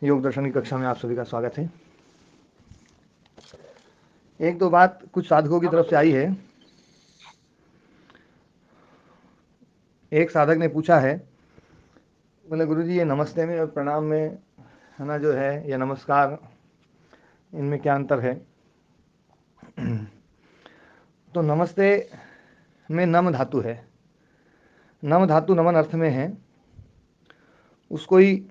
योग दर्शन की कक्षा में आप सभी का स्वागत है। एक दो बात कुछ साधकों की तरफ से आई है। एक साधक ने पूछा है, बोले गुरुजी ये नमस्ते में और प्रणाम में है ना जो है या नमस्कार, इनमें क्या अंतर है? तो नमस्ते में नम धातु है। नम धातु नमन अर्थ में है। उसको ही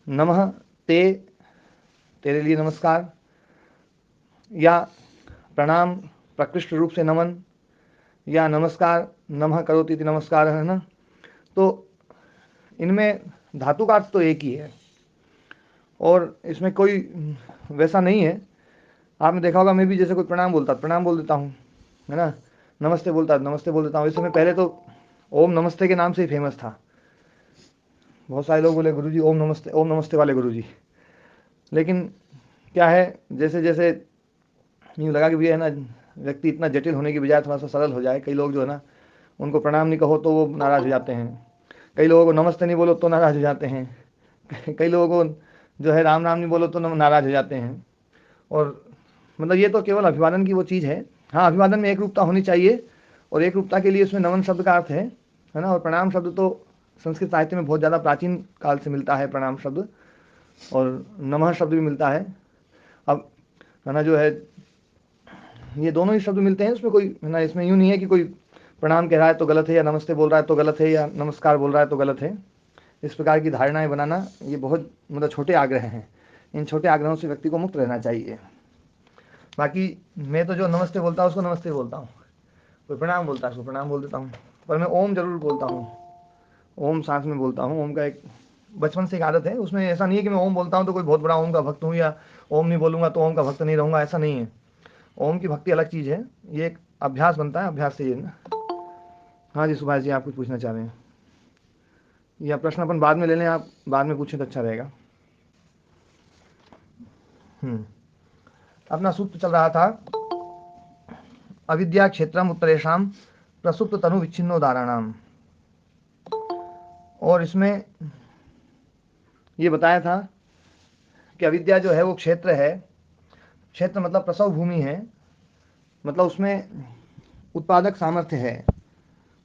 नमः ते, तेरे लिए नमस्कार, या प्रणाम प्रकृष्ट रूप से नमन, या नमस्कार नमः करोति इति नमस्कार, है ना। तो इनमें धातु का अर्थ तो एक ही है और इसमें कोई वैसा नहीं है। आपने देखा होगा, मैं भी जैसे कोई प्रणाम बोलता प्रणाम बोल देता हूँ, है ना। नमस्ते बोलता नमस्ते बोल देता हूँ। इस समय पहले तो ओम नमस्ते के नाम से ही फेमस था। बहुत सारे लोग बोले गुरुजी ओम नमस्ते वाले गुरुजी। लेकिन क्या है, जैसे जैसे यूँ लगा कि भैया है ना, व्यक्ति इतना जटिल होने की बजाय थोड़ा सा सरल हो जाए। कई लोग जो है ना, उनको प्रणाम नहीं कहो तो वो नाराज़ हो जाते हैं। कई लोगों को नमस्ते नहीं बोलो तो नाराज़ हो जाते हैं। कई लोगों को जो है राम नाम नहीं बोलो तो नाराज़ हो जाते हैं। और मतलब ये तो केवल अभिवादन की वो चीज़ है। हाँ, अभिवादन में एक रूपता होनी चाहिए और एक रूपता के लिए उसमें नमन शब्द का अर्थ है ना। और प्रणाम शब्द तो संस्कृत साहित्य में बहुत ज़्यादा प्राचीन काल से मिलता है, प्रणाम शब्द, और नमः शब्द भी मिलता है। अब है ना जो है, ये दोनों ही शब्द मिलते हैं। उसमें कोई है ना, इसमें यूँ नहीं है कि कोई प्रणाम कह रहा है तो गलत है, या नमस्ते बोल रहा है तो गलत है, या नमस्कार बोल रहा है तो गलत है। इस प्रकार की धारणाएं बनाना ये बहुत मतलब छोटे आग्रह हैं। इन छोटे आग्रहों से व्यक्ति को मुक्त रहना चाहिए। बाकी मैं तो जो नमस्ते बोलता हूँ उसको नमस्ते बोलता हूँ, कोई प्रणाम बोलता है उसको प्रणाम बोल देता हूँ। पर मैं ओम जरूर बोलता हूँ, ओम साथ में बोलता हूँ। ओम का एक बचपन से एक आदत है। उसमें ऐसा नहीं है कि मैं ओम बोलता हूँ तो कोई बहुत बड़ा ओम का भक्त हूँ, या ओम नहीं बोलूँगा तो ओम का भक्त नहीं रहूँगा, ऐसा नहीं है। ओम की भक्ति अलग चीज़ है, ये एक अभ्यास बनता है, अभ्यास से ये ना। हाँ जी सुभाष जी, आप कुछ पूछना चाह रहे हैं या प्रश्न अपन बाद में ले लें? आप बाद में पूछें तो अच्छा रहेगा। अपना सूत्र चल रहा था, अविद्या क्षेत्रम उत्तरेशम प्रसुप्त तनु विच्छिन्नोदाहरणाम। और इसमें ये बताया था कि अविद्या जो है वो क्षेत्र है। क्षेत्र मतलब प्रसव भूमि है, मतलब उसमें उत्पादक सामर्थ्य है,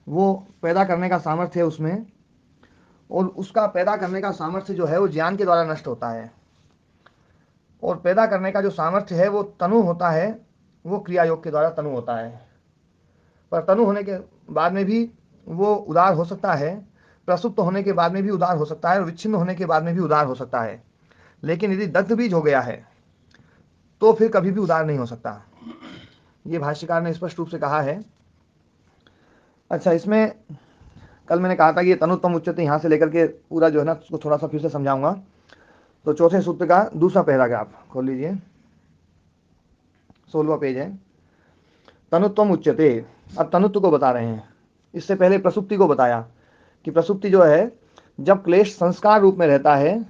वो पैदा करने का सामर्थ्य है उसमें। और उसका पैदा करने का सामर्थ्य जो है वो ज्ञान के द्वारा नष्ट होता है। और पैदा करने का जो सामर्थ्य है वो तनु होता है, वो क्रिया योग के द्वारा तनु होता है। पर तनु होने के बाद में भी वो उदार हो सकता है, प्रसुप्त होने के बाद में भी उदार हो सकता है, और विच्छिन्न होने के बाद में भी उदार हो सकता है। लेकिन यदि दग्ध बीज हो गया है तो फिर कभी भी उदार नहीं हो सकता। ये भाष्यकार ने स्पष्ट रूप से कहा है। अच्छा, इसमें कल मैंने कहा था कि ये तनुत्तम उच्चते यहाँ से लेकर के पूरा जो है ना उसको थोड़ा सा फिर से समझाऊंगा। तो चौथे सूत्र का दूसरा पैराग्राफ खोल लीजिए, 16वां पेज है। तनुत्वम उच्चते, अब तनुत्व को बता रहे हैं। इससे पहले प्रसुप्ति को बताया कि प्रसुप्ति जो है जब क्लेश संस्कार रूप में रहता है,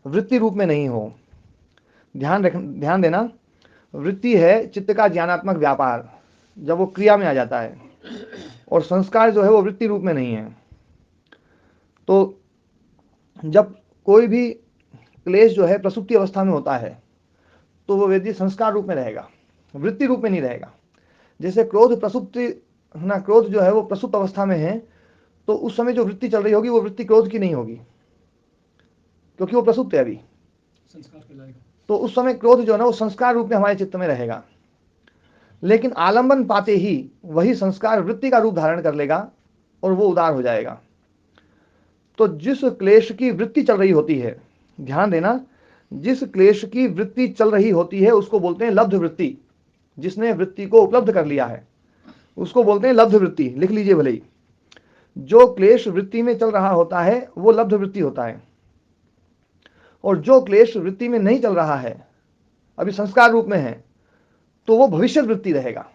वृत्ति रूप में नहीं हो। ध्यान देना, वृत्ति है चित्त का ज्ञानात्मक व्यापार, जब वो क्रिया में आ जाता है, और संस्कार जो है वो वृत्ति रूप में नहीं है। तो जब कोई भी क्लेश जो है प्रसुप्ति अवस्था में होता है तो वो वेदी संस्कार रूप में रहेगा, वृत्ति रूप में नहीं रहेगा। जैसे क्रोध प्रसुप्ति ना, क्रोध जो है वो प्रसुप्त अवस्था में है, तो उस समय जो वृत्ति चल रही होगी वो वृत्ति क्रोध की नहीं होगी, क्योंकि वो प्रसुप्त है अभी, संस्कार कहलाएगा। तो उस समय क्रोध जो है ना वो संस्कार रूप में हमारे चित्त में रहेगा। लेकिन आलंबन पाते ही वही संस्कार वृत्ति का रूप धारण कर लेगा और वो उदार हो जाएगा। तो जिस क्लेश की वृत्ति चल रही होती है, ध्यान देना, जिस क्लेश की वृत्ति चल रही होती है उसको बोलते हैं लब्ध वृत्ति। जिसने वृत्ति को उपलब्ध कर लिया है उसको बोलते हैं लब्ध वृत्ति। लिख लीजिए भले ही, जो क्लेश वृत्ति में चल रहा होता है वो लब्ध वृत्ति होता है, और जो क्लेश वृत्ति में नहीं चल रहा है, अभी संस्कार रूप में है, तो वो भविष्य वृत्ति रहेगा।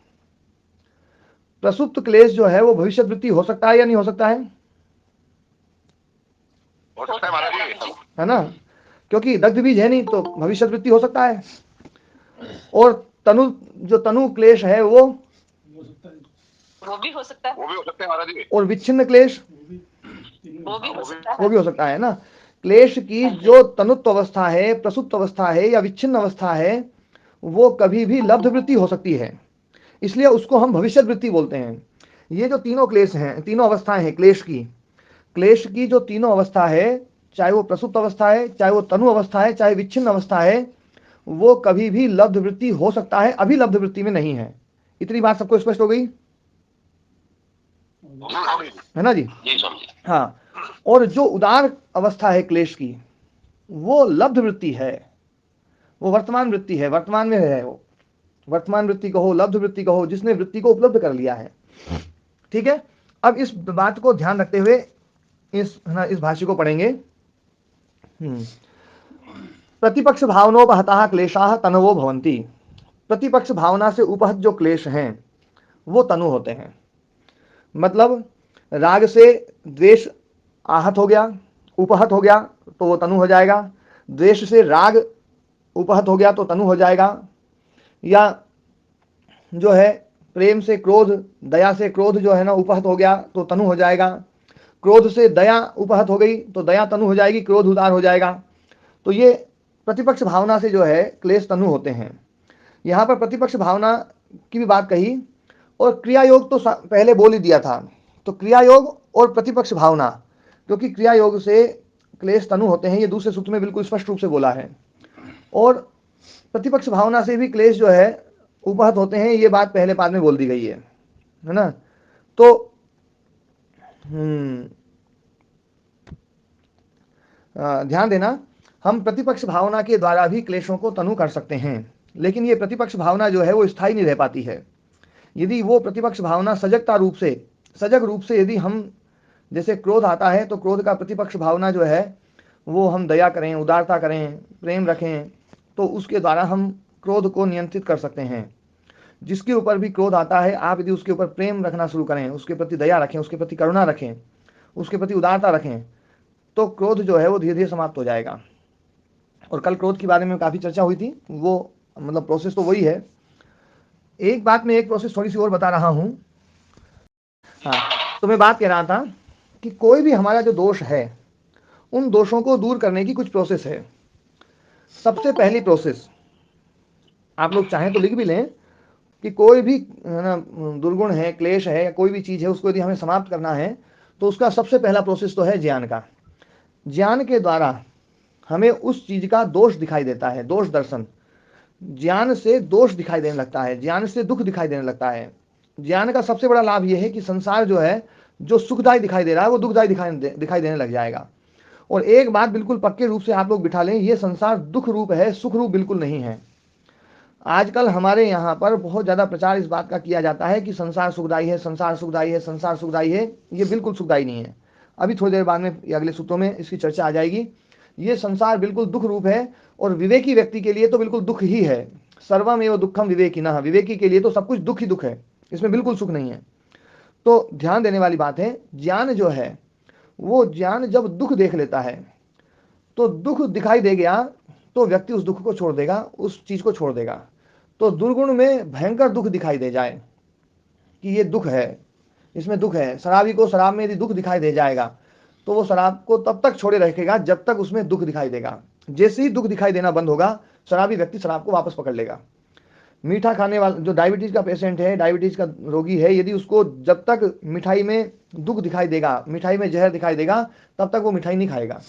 प्रसुप्त क्लेश जो है वो भविष्य वृत्ति हो सकता है या नहीं हो सकता है? हो सकता है महाराज जी, है ना, क्योंकि दग्ध बीज है नहीं तो भविष्य वृत्ति हो सकता है। और तनु, जो तनु क्लेश है वो भी हो सकता है, वो भी हो सकते हैं महाराज जी। और विच्छिन्न क्लेश वो भी हो सकता है, वो भी हो सकता है ना। क्लेश की जो तनुत्व अवस्था है, प्रसुप्त अवस्था है या विच्छिन्न अवस्था है, वो कभी भी लब्ध वृत्ति हो सकती है, इसलिए उसको हम भविष्य वृत्ति बोलते हैं। ये जो तीनों क्लेश हैं, तीनों अवस्थाएं हैं क्लेश की जो तीनों अवस्था है, चाहे वो प्रसुप्त अवस्था है, चाहे वो तनु अवस्था है, चाहे विच्छिन्न अवस्था है, वो कभी भी लब्ध वृत्ति हो सकता है, अभी लब्ध वृत्ति में नहीं है। इतनी बात सबको स्पष्ट हो गई है ना जी? हाँ, और जो उदार अवस्था है क्लेश की, वो लब्ध वृत्ति है, वो वर्तमान वृत्ति है, वर्तमान में है, वो वर्तमान वृत्ति कहो, लब्ध वृत्ति कहो, जिसने वृत्ति को उपलब्ध कर लिया है। ठीक है, अब इस बात को ध्यान रखते हुए इस भाष्य को पढ़ेंगे। प्रतिपक्ष भावनोपहता क्लेशाः तनवो भवन्ति। प्रतिपक्ष भावना से उपहत जो क्लेश हैं वो तनु होते हैं। मतलब राग से द्वेष आहत हो गया, उपहत हो गया, तो वो तनु हो जाएगा। द्वेष से राग उपहत हो गया तो तनु हो जाएगा। या जो है प्रेम से क्रोध, दया से क्रोध जो है ना उपहत हो गया तो तनु हो जाएगा। क्रोध से दया उपहत हो गई तो दया तनु हो जाएगी, क्रोध उदार हो जाएगा। तो ये प्रतिपक्ष भावना से जो है क्लेश तनु होते हैं। यहाँ पर प्रतिपक्ष भावना की भी बात कही, और क्रिया योग तो पहले बोल ही दिया था। तो क्रिया योग और प्रतिपक्ष भावना, क्योंकि क्रिया योग से क्लेश तनु होते हैं, ये दूसरे सूत्र में बिल्कुल स्पष्ट रूप से बोला है। और प्रतिपक्ष भावना से भी क्लेश जो है उपहत होते हैं, ये बात पहले पाद में बोल दी गई है ना? तो ध्यान देना, हम प्रतिपक्ष भावना के द्वारा भी क्लेशों को तनु कर सकते हैं, लेकिन ये प्रतिपक्ष भावना जो है वो स्थायी नहीं रह पाती है। यदि वो प्रतिपक्ष भावना सजग रूप से यदि हम, जैसे क्रोध आता है तो क्रोध का प्रतिपक्ष भावना जो है वो हम दया करें, उदारता करें, प्रेम रखें, तो उसके द्वारा हम क्रोध को नियंत्रित कर सकते हैं। जिसके ऊपर भी क्रोध आता है, आप यदि उसके ऊपर प्रेम रखना शुरू करें, उसके प्रति दया रखें, उसके प्रति करुणा रखें, उसके प्रति उदारता रखें, तो क्रोध जो है वो धीरे धीरे समाप्त हो जाएगा। और कल क्रोध के बारे में काफ़ी चर्चा हुई थी, वो मतलब प्रोसेस तो वही है। एक बात में एक प्रोसेस थोड़ी सी और बता रहा हूँ। हाँ, तो मैं बात कह रहा था कि कोई भी हमारा जो दोष है, उन दोषों को दूर करने की कुछ प्रोसेस है। सबसे पहली प्रोसेस आप लोग चाहें तो लिख भी लें कि कोई भी ना दुर्गुण है, क्लेश है, या कोई भी चीज़ है, उसको यदि हमें समाप्त करना है तो उसका सबसे पहला प्रोसेस तो है ज्ञान का। ज्ञान के द्वारा हमें उस चीज़ का दोष दिखाई देता है, दोष दर्शन। ज्ञान से दोष दिखाई देने लगता है, ज्ञान से दुख दिखाई देने लगता है। ज्ञान का सबसे बड़ा लाभ यह है कि संसार जो है, जो सुखदायी दिखाई दे रहा है, वो दुखदायी दिखाई देने लग जाएगा। और एक बात बिल्कुल पक्के रूप से आप लोग बिठा लें, ये संसार दुख रूप है, सुख रूप बिल्कुल नहीं है। आजकल हमारे यहाँ पर बहुत ज़्यादा प्रचार इस बात का किया जाता है कि संसार सुखदायी है, संसार सुखदायी है, संसार सुखदायी है। ये बिल्कुल सुखदायी नहीं है। अभी थोड़ी देर बाद में अगले सूत्रों में इसकी चर्चा आ जाएगी। ये संसार बिल्कुल दुख रूप है, और विवेकी व्यक्ति के लिए तो बिल्कुल दुख ही है। सर्वम एवं दुखम विवेकिनः, विवेकी के लिए तो सब कुछ दुख ही दुख है, इसमें बिल्कुल सुख नहीं है। तो ध्यान देने वाली बात है, ज्ञान जो है वो ज्ञान जब दुख देख लेता है, तो दुख दिखाई दे गया तो व्यक्ति उस दुख को छोड़ देगा, उस चीज़ को छोड़ देगा। तो दुर्गुण में भयंकर दुख दिखाई दे जाए कि ये दुख है, इसमें दुख है, शराबी को शराब में यदि दुख दिखाई दे जाएगा तो वो शराब को तब तक छोड़े रखेगा जब तक उसमें दुख दिखाई देगा। जैसे ही दुख दिखाई देना बंद होगा, शराबी व्यक्ति शराब को वापस पकड़ लेगा। मीठा खाने वाला जो डायबिटीज़ का पेशेंट है, डायबिटीज़ का रोगी है, यदि उसको जब तक मिठाई में दुख दिखाई देगा, मिठाई में जहर दिखाई देगा, तब तक वो मिठाई नहीं खाएगा।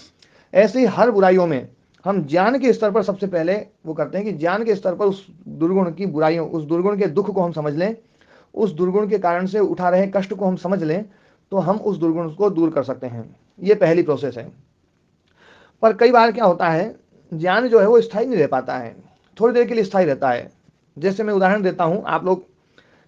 ऐसे ही हर बुराइयों में हम ज्ञान के स्तर पर सबसे पहले वो करते हैं कि ज्ञान के स्तर पर उस दुर्गुण की बुराइयों, उस दुर्गुण के दुख को हम समझ लें, उस दुर्गुण के कारण से उठा रहे कष्ट को हम समझ लें, तो हम उस दुर्गुण को दूर कर सकते हैं। ये पहली प्रोसेस है। पर कई बार क्या होता है, ज्ञान जो है वो स्थायी नहीं रह पाता है, थोड़ी देर के लिए स्थायी रहता है। जैसे मैं उदाहरण देता हूँ, आप लोग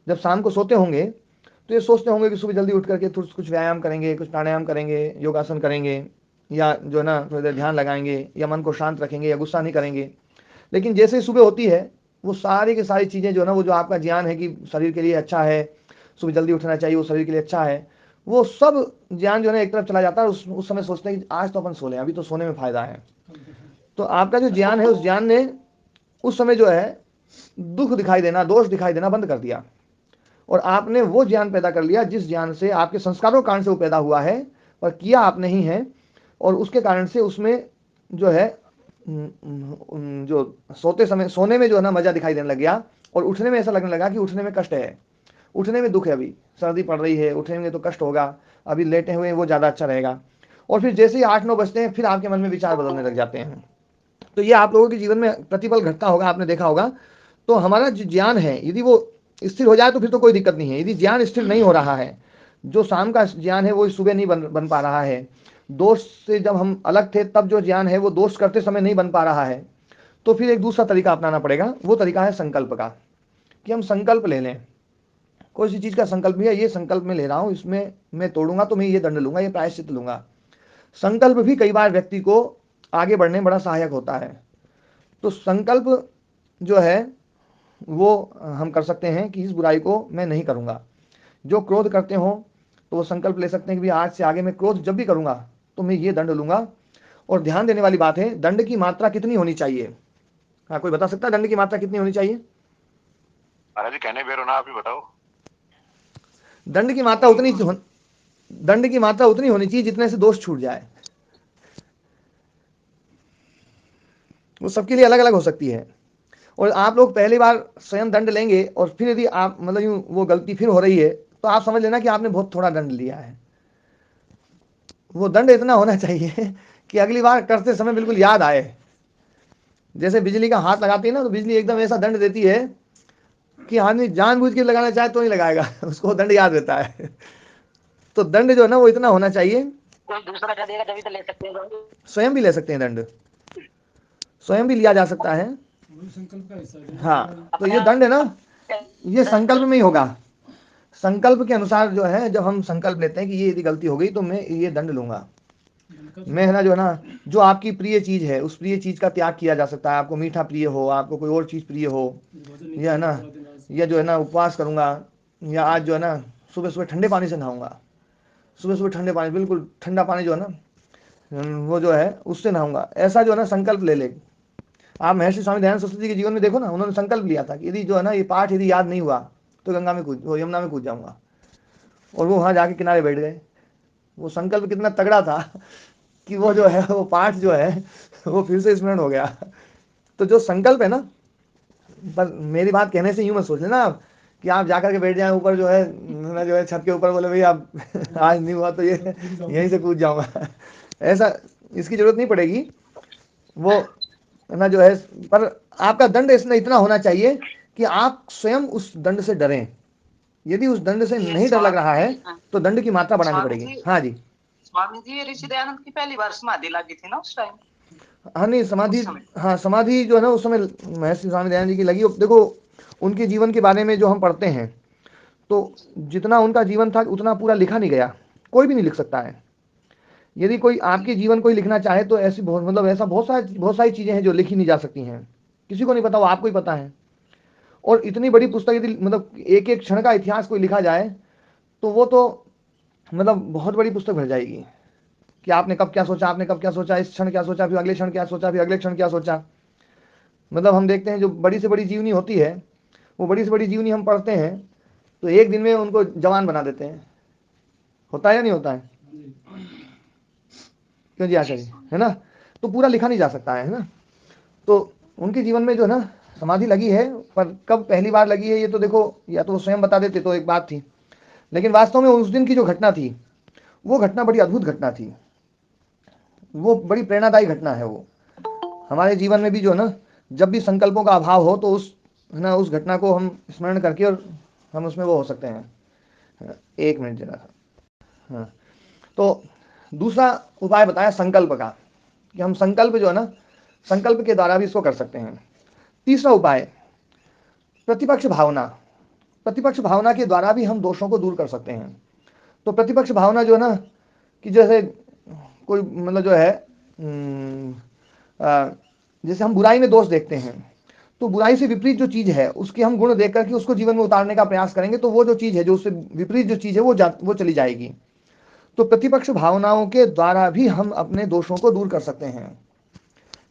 जब शाम को सोते होंगे तो ये सोचते होंगे कि सुबह जल्दी उठ करके कुछ व्यायाम करेंगे, कुछ प्राणायाम करेंगे, योगासन करेंगे, या जो है ना थोड़ी देर ध्यान लगाएंगे, या मन को शांत रखेंगे, या गुस्सा नहीं करेंगे। लेकिन जैसे ही सुबह होती है, वो सारी की सारी चीज़ें जो है ना, वो जो आपका ज्ञान है कि शरीर के लिए अच्छा है, सुबह जल्दी उठना चाहिए, वो शरीर के लिए अच्छा है, वो सब ज्ञान जो है ना एक तरफ चला जाता है। उस समय सोचते हैं कि आज तो अपन सो लें, अभी तो सोने में फ़ायदा है। तो आपका जो ज्ञान है, उस ज्ञान ने उस समय जो है दुख दिखाई देना, दोष दिखाई देना बंद कर दिया, और आपने वो ज्ञान पैदा कर लिया जिस ज्ञान से आपके संस्कारों के कारण से वो पैदा हुआ है, पर किया आपने ही है। और उसके कारण से उसमें जो है जो सोने में जो है ना मजा दिखाई देने लग गया, और उठने में ऐसा लगने लगा कि उठने में कष्ट है, उठने में दुख है, अभी सर्दी पड़ रही है, उठेंगे तो कष्ट होगा, अभी लेटे हुए वो ज़्यादा अच्छा रहेगा। और फिर जैसे ही 8-9 बजते हैं फिर आपके मन में विचार बदलने लग जाते हैं। तो ये आप लोगों के जीवन में प्रतिपल घटता होगा, आपने देखा होगा। तो हमारा जो ज्ञान है यदि वो स्थिर हो जाए तो फिर तो कोई दिक्कत नहीं है। यदि ज्ञान स्थिर नहीं हो रहा है, जो शाम का ज्ञान है वो सुबह नहीं बन पा रहा है, दोष से जब हम अलग थे तब जो ज्ञान है वो दोष करते समय नहीं बन पा रहा है, तो फिर एक दूसरा तरीका अपनाना पड़ेगा। वो तरीका है संकल्प का, कि हम संकल्प ले लें। कोई सी चीज़ का संकल्प भी है, ये संकल्प में ले रहा हूँ, इसमें मैं तोड़ूंगा तो मैं ये दंड लूंगा, ये प्रायश्चित लूंगा। संकल्प भी कई बार व्यक्ति को आगे बढ़ने में बड़ा सहायक होता है। तो संकल्प जो है वो हम कर सकते हैं कि इस बुराई को मैं नहीं करूंगा। जो क्रोध करते हो तो वो संकल्प ले सकते हैं कि भी आज से आगे मैं क्रोध जब भी करूंगा तो मैं ये दंड लूंगा। और ध्यान देने वाली बात है, दंड की मात्रा कितनी होनी चाहिए? हाँ, कोई बता सकता है दंड की मात्रा कितनी होनी चाहिए? महाराज जी कहने बेरो ना, आप ही बताओ। दंड की मात्रा दंड की मात्रा उतनी होनी चाहिए जितने से दोष छूट जाए। वो सबके लिए अलग अलग हो सकती है। और आप लोग पहली बार स्वयं दंड लेंगे और फिर यदि आप मतलब यूं वो गलती फिर हो रही है तो आप समझ लेना कि आपने बहुत थोड़ा दंड लिया है। वो दंड इतना होना चाहिए कि अगली बार करते समय बिल्कुल याद आए। जैसे बिजली का हाथ लगाती है ना, तो बिजली एकदम ऐसा दंड देती है कि आदमी जानबूझ के लगाना चाहे तो नहीं लगाएगा उसको दंड याद रहता है। तो दंड जो है ना वो इतना होना चाहिए। कोई दूसरा कर देगा तभी तो ले सकते हैं। स्वयं भी ले सकते हैं दंड, स्वयं भी लिया जा सकता है। संकल्प का हिस्सा है। हाँ, तो ये दंड है ना, ये संकल्प में ही होगा। संकल्प के अनुसार जो है, जब हम संकल्प लेते हैं कि ये यदि गलती हो गई तो मैं ये दंड लूंगा, मैं है ना जो है ना, जो आपकी प्रिय चीज है उस प्रिय चीज का त्याग किया जा सकता है। आपको मीठा प्रिय हो, आपको कोई और चीज प्रिय हो, या है ना, या जो है ना उपवास करूंगा, या आज जो है ना सुबह सुबह ठंडे पानी से नहाऊंगा, सुबह सुबह ठंडे पानी, बिल्कुल ठंडा पानी जो है ना वो जो है उससे नहाऊंगा, ऐसा जो है ना संकल्प ले ले। आप महर्षि स्वामी दयानंद सरस्वती जी के जीवन में देखो ना, उन्होंने संकल्प लिया था कि यदि जो है ना ये पाठ यदि याद नहीं हुआ तो गंगा में वो यमुना में कूद जाऊंगा, और वो वहां जाके किनारे बैठ गए। वो संकल्प कितना तगड़ा था कि वो जो है वो पाठ जो है वो फिर से स्मरण हो गया। तो जो संकल्प है ना, पर मेरी बात कहने से यूं मत सोच लेना आप कि आप जाकर के बैठ जाए ऊपर जो है ना, जो है छत के ऊपर, बोले भाई आप आज नहीं हुआ तो ये यहीं से कूद जाऊंगा। ऐसा इसकी जरूरत नहीं पड़ेगी। वो ना जो है, पर आपका दंड इसमें इतना होना चाहिए कि आप स्वयं उस दंड से डरें। यदि उस दंड से नहीं डर लग रहा है तो दंड की मात्रा बढ़ानी पड़ेगी। हाँ जी, स्वामी जी, ऋषि दयानंद की पहली बार समाधि लगी थी ना उस टाइम? हाँ नहीं समाधि, उस समय। हाँ समाधि जो है ना उस समय महर्षि स्वामी दयानंद जी की लगी। देखो उनके जीवन के बारे में जो हम पढ़ते हैं, तो जितना उनका जीवन था उतना पूरा लिखा नहीं गया, कोई भी नहीं लिख सकता है। यदि कोई आपके जीवन को ही लिखना चाहे तो ऐसी बहुत मतलब ऐसा बहुत सारी चीजें हैं जो लिखी नहीं जा सकती हैं, किसी को नहीं पता, वो आपको ही पता है। और इतनी बड़ी पुस्तक यदि मतलब एक एक क्षण का इतिहास कोई लिखा जाए तो वो तो मतलब बहुत बड़ी पुस्तक बन जाएगी कि आपने कब क्या सोचा, आपने कब क्या सोचा, इस क्षण क्या सोचा, फिर अगले क्षण क्या सोचा, फिर अगले क्षण क्या सोचा। मतलब हम देखते हैं जो बड़ी से बड़ी जीवनी होती है, वो बड़ी से बड़ी जीवनी हम पढ़ते हैं तो एक दिन में उनको जवान बना देते हैं। होता है या नहीं होता है? क्यों जी आचार्य, है ना? तो पूरा लिखा नहीं जा सकता है ना? तो उनके जीवन में जो है ना समाधि लगी है, पर कब पहली बार लगी है ये तो देखो, या तो वो स्वयं बता देते तो एक बात थी, लेकिन वास्तव में उस दिन की जो घटना थी वो घटना बड़ी अद्भुत घटना थी, वो बड़ी प्रेरणादायी घटना है। वो हमारे जीवन में भी जो है ना, जब भी संकल्पों का अभाव हो तो उस है ना उस घटना को हम स्मरण करके और हम उसमें वो हो सकते हैं। एक मिनट जरा सा। हाँ, तो दूसरा उपाय बताया संकल्प का, कि हम संकल्प जो है ना, संकल्प के द्वारा भी इसको कर सकते हैं। तीसरा उपाय प्रतिपक्ष भावना, प्रतिपक्ष भावना के द्वारा भी हम दोषों को दूर कर सकते हैं। तो प्रतिपक्ष भावना जो है ना, कि जैसे कोई मतलब जो है जैसे हम बुराई में दोष देखते हैं, तो बुराई से विपरीत जो चीज है उसके हम गुण देख करके उसको जीवन में उतारने का प्रयास करेंगे तो वो जो चीज है, जो उससे विपरीत जो चीज है वो चली जाएगी। तो प्रतिपक्ष भावनाओं के द्वारा भी हम अपने दोषों को दूर कर सकते हैं।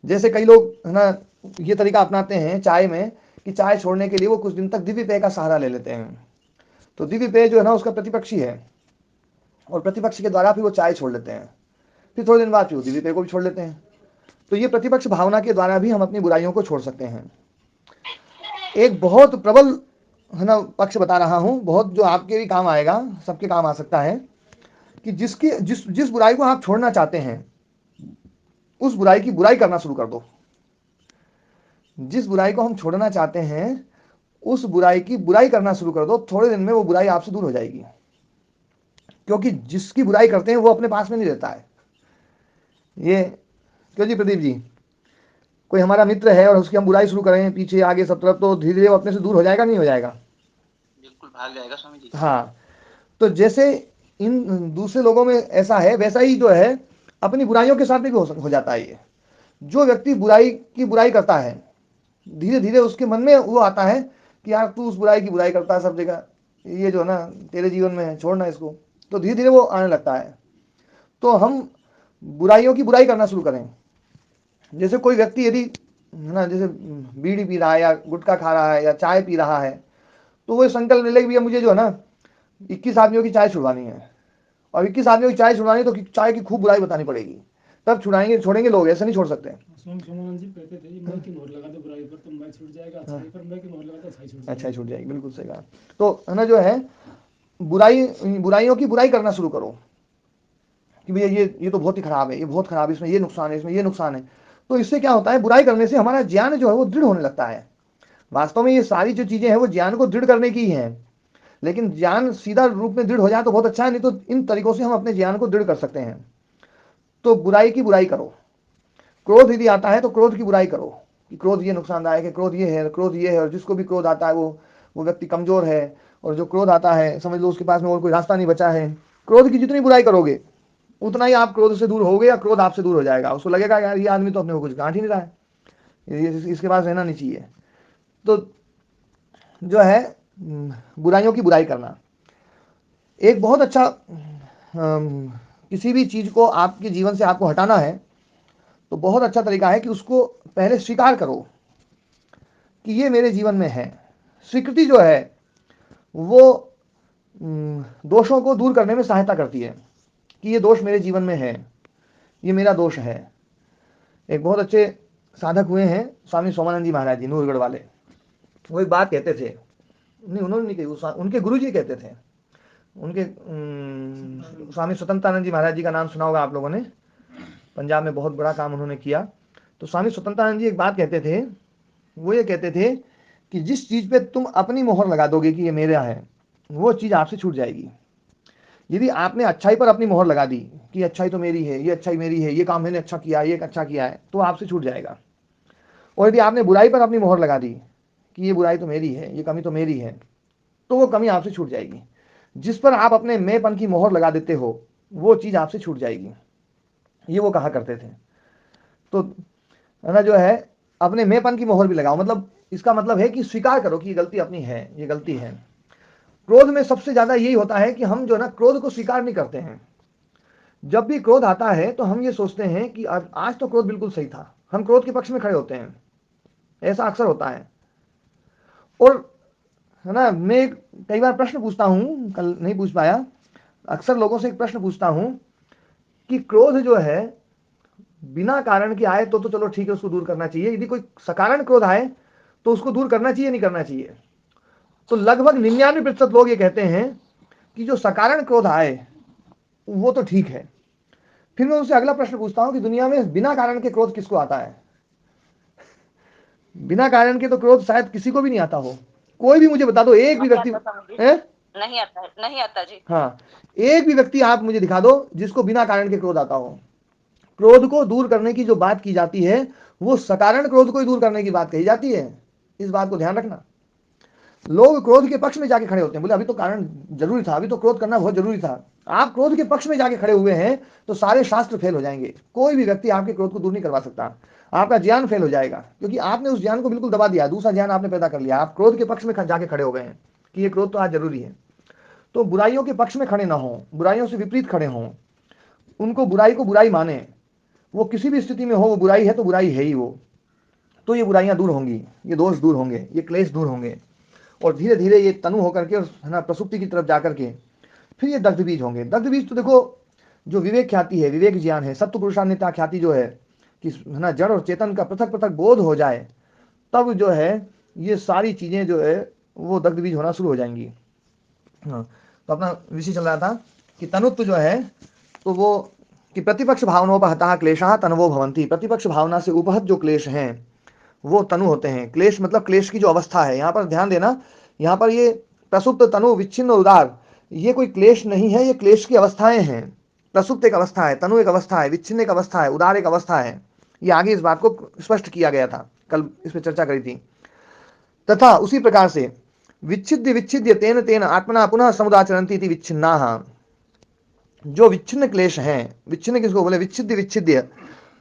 जैसे कई लोग है ना ये तरीका अपनाते हैं चाय में, कि चाय छोड़ने के लिए वो कुछ दिन तक दिव्य पेय का सहारा ले लेते हैं। तो दिव्य पेय जो है ना उसका प्रतिपक्षी है, और प्रतिपक्ष के द्वारा फिर वो चाय छोड़ लेते हैं। फिर थोड़े दिन बाद फिर उसी विवेक को भी छोड़ लेते हैं। तो ये प्रतिपक्ष भावना के द्वारा भी हम अपनी बुराइयों को छोड़ सकते हैं। एक बहुत प्रबल है ना पक्ष बता रहा हूं, बहुत जो आपके भी काम आएगा, सबके काम आ सकता है, कि जिस बुराई को आप छोड़ना चाहते हैं उस बुराई की बुराई करना शुरू कर दो। जिस बुराई को हम छोड़ना चाहते हैं उस बुराई की बुराई करना शुरू कर दो, थोड़े दिन में वो बुराई आपसे दूर हो जाएगी। क्योंकि जिसकी बुराई करते हैं वो अपने पास में नहीं रहता है। ये क्यों जी प्रदीप जी, कोई हमारा मित्र है और उसकी हम बुराई शुरू करें पीछे आगे सब तरफ, तो धीरे धीरे वो अपने से दूर हो जाएगा, नहीं हो जाएगा? बिल्कुल भाग जाएगा स्वामी जी। हाँ, तो जैसे इन दूसरे लोगों में ऐसा है, वैसा ही जो है अपनी बुराइयों के साथ भी हो जाता है। ये जो व्यक्ति बुराई की बुराई करता है, धीरे धीरे उसके मन में वो आता है कि यार तू उस बुराई की बुराई करता है सब जगह, ये जो है ना तेरे जीवन में है, छोड़ना इसको। तो धीरे धीरे वो आने लगता है। तो हम बुराइयों की बुराई करना शुरू करें। जैसे कोई व्यक्ति यदि है ना, जैसे बीड़ी पी रहा है या गुटखा खा रहा है या चाय पी रहा है, तो वो संकल्प ले ले कि भैया मुझे जो है ना 21 आदमियों की चाय छुड़वानी है, और 21 आदमियों की चाय छुड़वानी, तो चाय की खूब बुराई बतानी पड़ेगी, तब छुड़ाएंगे, छोड़ेंगे लोग, ऐसे नहीं छोड़ सकते। स्वामी सोमानंद जी कहते थे मैं की मोहर लगा दो बुराई पर तो मैं छूट जाएगा, अच्छाई पर मैं की मोहर लगा तो अच्छाई छूट जाएगी। अच्छाई छूट जाएगी, बिल्कुल सही कहा। तो है ना जो है बुराइयों की बुराई करना शुरू करो कि भैया ये तो बहुत ही खराब है, ये बहुत खराब है, इसमें ये नुकसान है, इसमें ये नुकसान है। तो इससे क्या होता है, बुराई करने से हमारा ज्ञान जो है वो दृढ़ होने लगता है। वास्तव में ये सारी जो चीजें हैं वो ज्ञान को दृढ़ करने की ही हैं, लेकिन ज्ञान सीधा रूप में दृढ़ हो जाए तो बहुत अच्छा है, नहीं तो इन तरीकों से हम अपने ज्ञान को दृढ़ कर सकते हैं। तो बुराई की बुराई करो। क्रोध यदि आता है तो क्रोध की बुराई करो कि क्रोध ये नुकसानदायक है, क्रोध ये है, क्रोध ये है, और जिसको भी क्रोध आता है वो व्यक्ति कमजोर है, और जो क्रोध आता है समझ लो उसके पास में और कोई रास्ता नहीं बचा है। क्रोध की जितनी बुराई करोगे उतना ही आप क्रोध से दूर होगे या क्रोध आपसे दूर हो जाएगा। उसको लगेगा यार ये आदमी तो अपने को कुछ गांठ ही नहीं रहा है, इसके पास रहना नहीं चाहिए। तो जो है बुराइयों की बुराई करना एक बहुत अच्छा, किसी भी चीज को आपके जीवन से आपको हटाना है तो बहुत अच्छा तरीका है कि उसको पहले स्वीकार करो कि ये मेरे जीवन में है। स्वीकृति जो है वो दोषों को दूर करने में सहायता करती है कि ये दोष मेरे जीवन में है, ये मेरा दोष है। एक बहुत अच्छे साधक हुए हैं स्वामी सोमानंद जी महाराज जी, नूरगढ़ वाले। वो एक बात कहते थे, नहीं उन्होंने नहीं कही, उनके गुरु जी कहते थे। उनके स्वामी स्वतंत्रानंद जी महाराज जी का नाम सुना होगा आप लोगों ने, पंजाब में बहुत बड़ा काम उन्होंने किया। तो स्वामी स्वतंत्रानंद जी एक बात कहते थे, वो ये कहते थे कि जिस चीज पे तुम अपनी मोहर लगा दोगे कि ये मेरा है, वो चीज आपसे छूट जाएगी। यदि आपने अच्छाई पर अपनी मोहर लगा दी कि अच्छाई तो मेरी है, ये अच्छाई मेरी है, ये काम मैंने अच्छा किया, ये अच्छा किया है, तो आपसे छूट जाएगा। और यदि आपने बुराई पर अपनी मोहर लगा दी कि ये बुराई तो मेरी है, ये कमी तो मेरी है, तो वो कमी आपसे छूट जाएगी। जिस पर आप अपने मैंपन की मोहर लगा देते हो वो चीज आपसे छूट जाएगी, ये वो कहा करते थे। तो है ना जो है अपने मैंपन की मोहर भी लगाओ, मतलब इसका मतलब है कि स्वीकार करो कि ये गलती अपनी है, ये गलती है। क्रोध में सबसे ज्यादा यही होता है कि हम जो ना क्रोध को स्वीकार नहीं करते हैं। जब भी क्रोध आता है तो हम ये सोचते हैं कि आज तो क्रोध बिल्कुल सही था, हम क्रोध के पक्ष में खड़े होते हैं, ऐसा अक्सर होता है। और है ना मैं कई बार प्रश्न पूछता हूं, कल नहीं पूछ पाया, अक्सर लोगों से एक प्रश्न पूछता हूं कि क्रोध जो है बिना कारण के आए तो चलो ठीक है, उसको दूर करना चाहिए। यदि कोई सकारण क्रोध आए तो उसको दूर करना चाहिए, नहीं करना चाहिए? तो लगभग 99% लोग ये कहते हैं कि जो सकारण क्रोध आए वो तो ठीक है। फिर मैं उनसे अगला प्रश्न पूछता हूं कि दुनिया में बिना कारण के क्रोध किसको आता है? बिना कारण के तो क्रोध शायद किसी को भी नहीं आता हो। कोई भी मुझे बता दो, एक भी व्यक्ति नहीं आता, नहीं आता जी। हाँ, एक भी व्यक्ति आप मुझे दिखा दो जिसको बिना कारण के क्रोध आता हो। क्रोध को दूर करने की जो बात की जाती है वो सकारण क्रोध को ही दूर करने की बात कही जाती है, इस बात को ध्यान रखना। लोग क्रोध के पक्ष में जाके खड़े होते हैं, बोले अभी तो कारण जरूरी था, अभी तो क्रोध करना बहुत जरूरी था। आप क्रोध के पक्ष में जाके खड़े हुए हैं तो सारे शास्त्र फेल हो जाएंगे। कोई भी व्यक्ति आपके क्रोध को दूर नहीं करवा सकता, आपका ज्ञान फेल हो जाएगा, क्योंकि आपने उस ज्ञान को बिल्कुल दबा दिया, दूसरा ज्ञान आपने पैदा कर लिया। आप क्रोध के पक्ष में जाके खड़े हो गए हैं कि ये क्रोध तो आज जरूरी है। तो बुराइयों के पक्ष में खड़े ना हो, बुराइयों से विपरीत खड़े हों, उनको बुराई को बुराई माने। वो किसी भी स्थिति में हो, वो बुराई है तो बुराई है ही वो। तो ये बुराइयां दूर होंगी, ये दोष दूर होंगे, ये क्लेश दूर होंगे, और धीरे धीरे ये तनु होकर के है ना प्रसुप्ति की तरफ जाकर के फिर ये दग्ध बीज होंगे। दग्ध बीज तो देखो जो विवेक ख्याति है, विवेक ज्ञान है, सत्व पुरुषान्यता ख्याति जो है कि है ना जड़ और चेतन का पृथक पृथक बोध हो जाए, तब जो है ये सारी चीजें जो है वो दग्ध बीज होना शुरू हो जाएंगी। हाँ, तो अपना विषय चल रहा था कि तनुत्व जो है तो वो कि प्रतिपक्ष भावनोपहता क्लेशा तनवो भवंती, प्रतिपक्ष भावना से उपहत जो क्लेश हैं वो तनु होते हैं। क्लेश मतलब क्लेश की जो अवस्था है, यहाँ पर ध्यान देना, यहाँ पर ये प्रसुप्त तनु विच्छिन्न उदार, ये कोई क्लेश नहीं है, ये क्लेश की अवस्थाएं हैं। प्रसुप्त एक अवस्था है, तनु एक अवस्था है, विच्छिन्न एक अवस्था है, उदार एक अवस्था है। ये आगे इस बात को स्पष्ट किया गया था, कल इस पर चर्चा करी थी। तथा उसी प्रकार से विच्छिद्य विच्छिद्य तेन तेन आत्मना पुनः समुदाचरन्ति इति विच्छिन्नाः, जो विच्छिन्न क्लेश हैं, विच्छिन्न किसको बोले, विच्छिद्य विच्छिद्य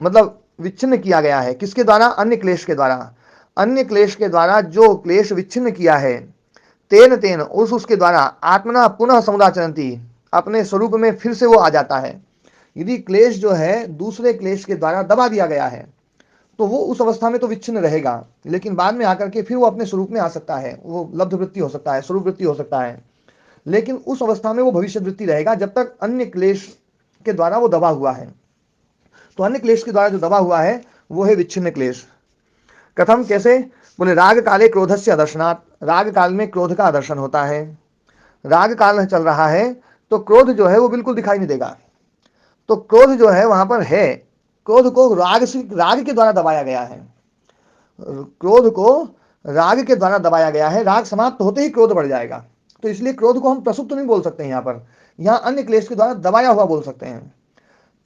मतलब विच्छिन्न किया गया है, किसके द्वारा, अन्य क्लेश के द्वारा, अन्य क्लेश के द्वारा जो क्लेश विच्छिन्न किया है, तेन तेन उसके द्वारा आत्मना पुनः समुदाचरन्ति, अपने स्वरूप में फिर से वो आ जाता है। यदि क्लेश जो है दूसरे क्लेश के द्वारा दबा दिया गया है तो वो उस अवस्था में तो विच्छिन्न रहेगा, लेकिन बाद में आकर के फिर वो अपने स्वरूप में आ सकता है, वो लब्ध वृत्ति हो सकता है, स्वरूप वृत्ति हो सकता है, लेकिन उस अवस्था में वो भविष्य वृत्ति रहेगा जब तक अन्य क्लेश के द्वारा वो दबा हुआ है। तो अन्य क्लेश के द्वारा जो दबा हुआ है वो है विच्छिन्न क्लेश। कथम, कैसे बोले, राग काले क्रोधस्य अदर्शनात्, राग काल में क्रोध का आदर्शन होता है। राग काल चल रहा है तो क्रोध जो है वो बिल्कुल दिखाई नहीं देगा, तो क्रोध जो है वहां पर है, क्रोध को राग के द्वारा दबाया गया है, क्रोध को राग के द्वारा दबाया गया है, राग समाप्त होते ही क्रोध बढ़ जाएगा। तो इसलिए क्रोध को हम प्रसुप्त नहीं बोल सकते, यहाँ पर यहाँ अन्य क्लेश के द्वारा दबाया हुआ बोल सकते हैं।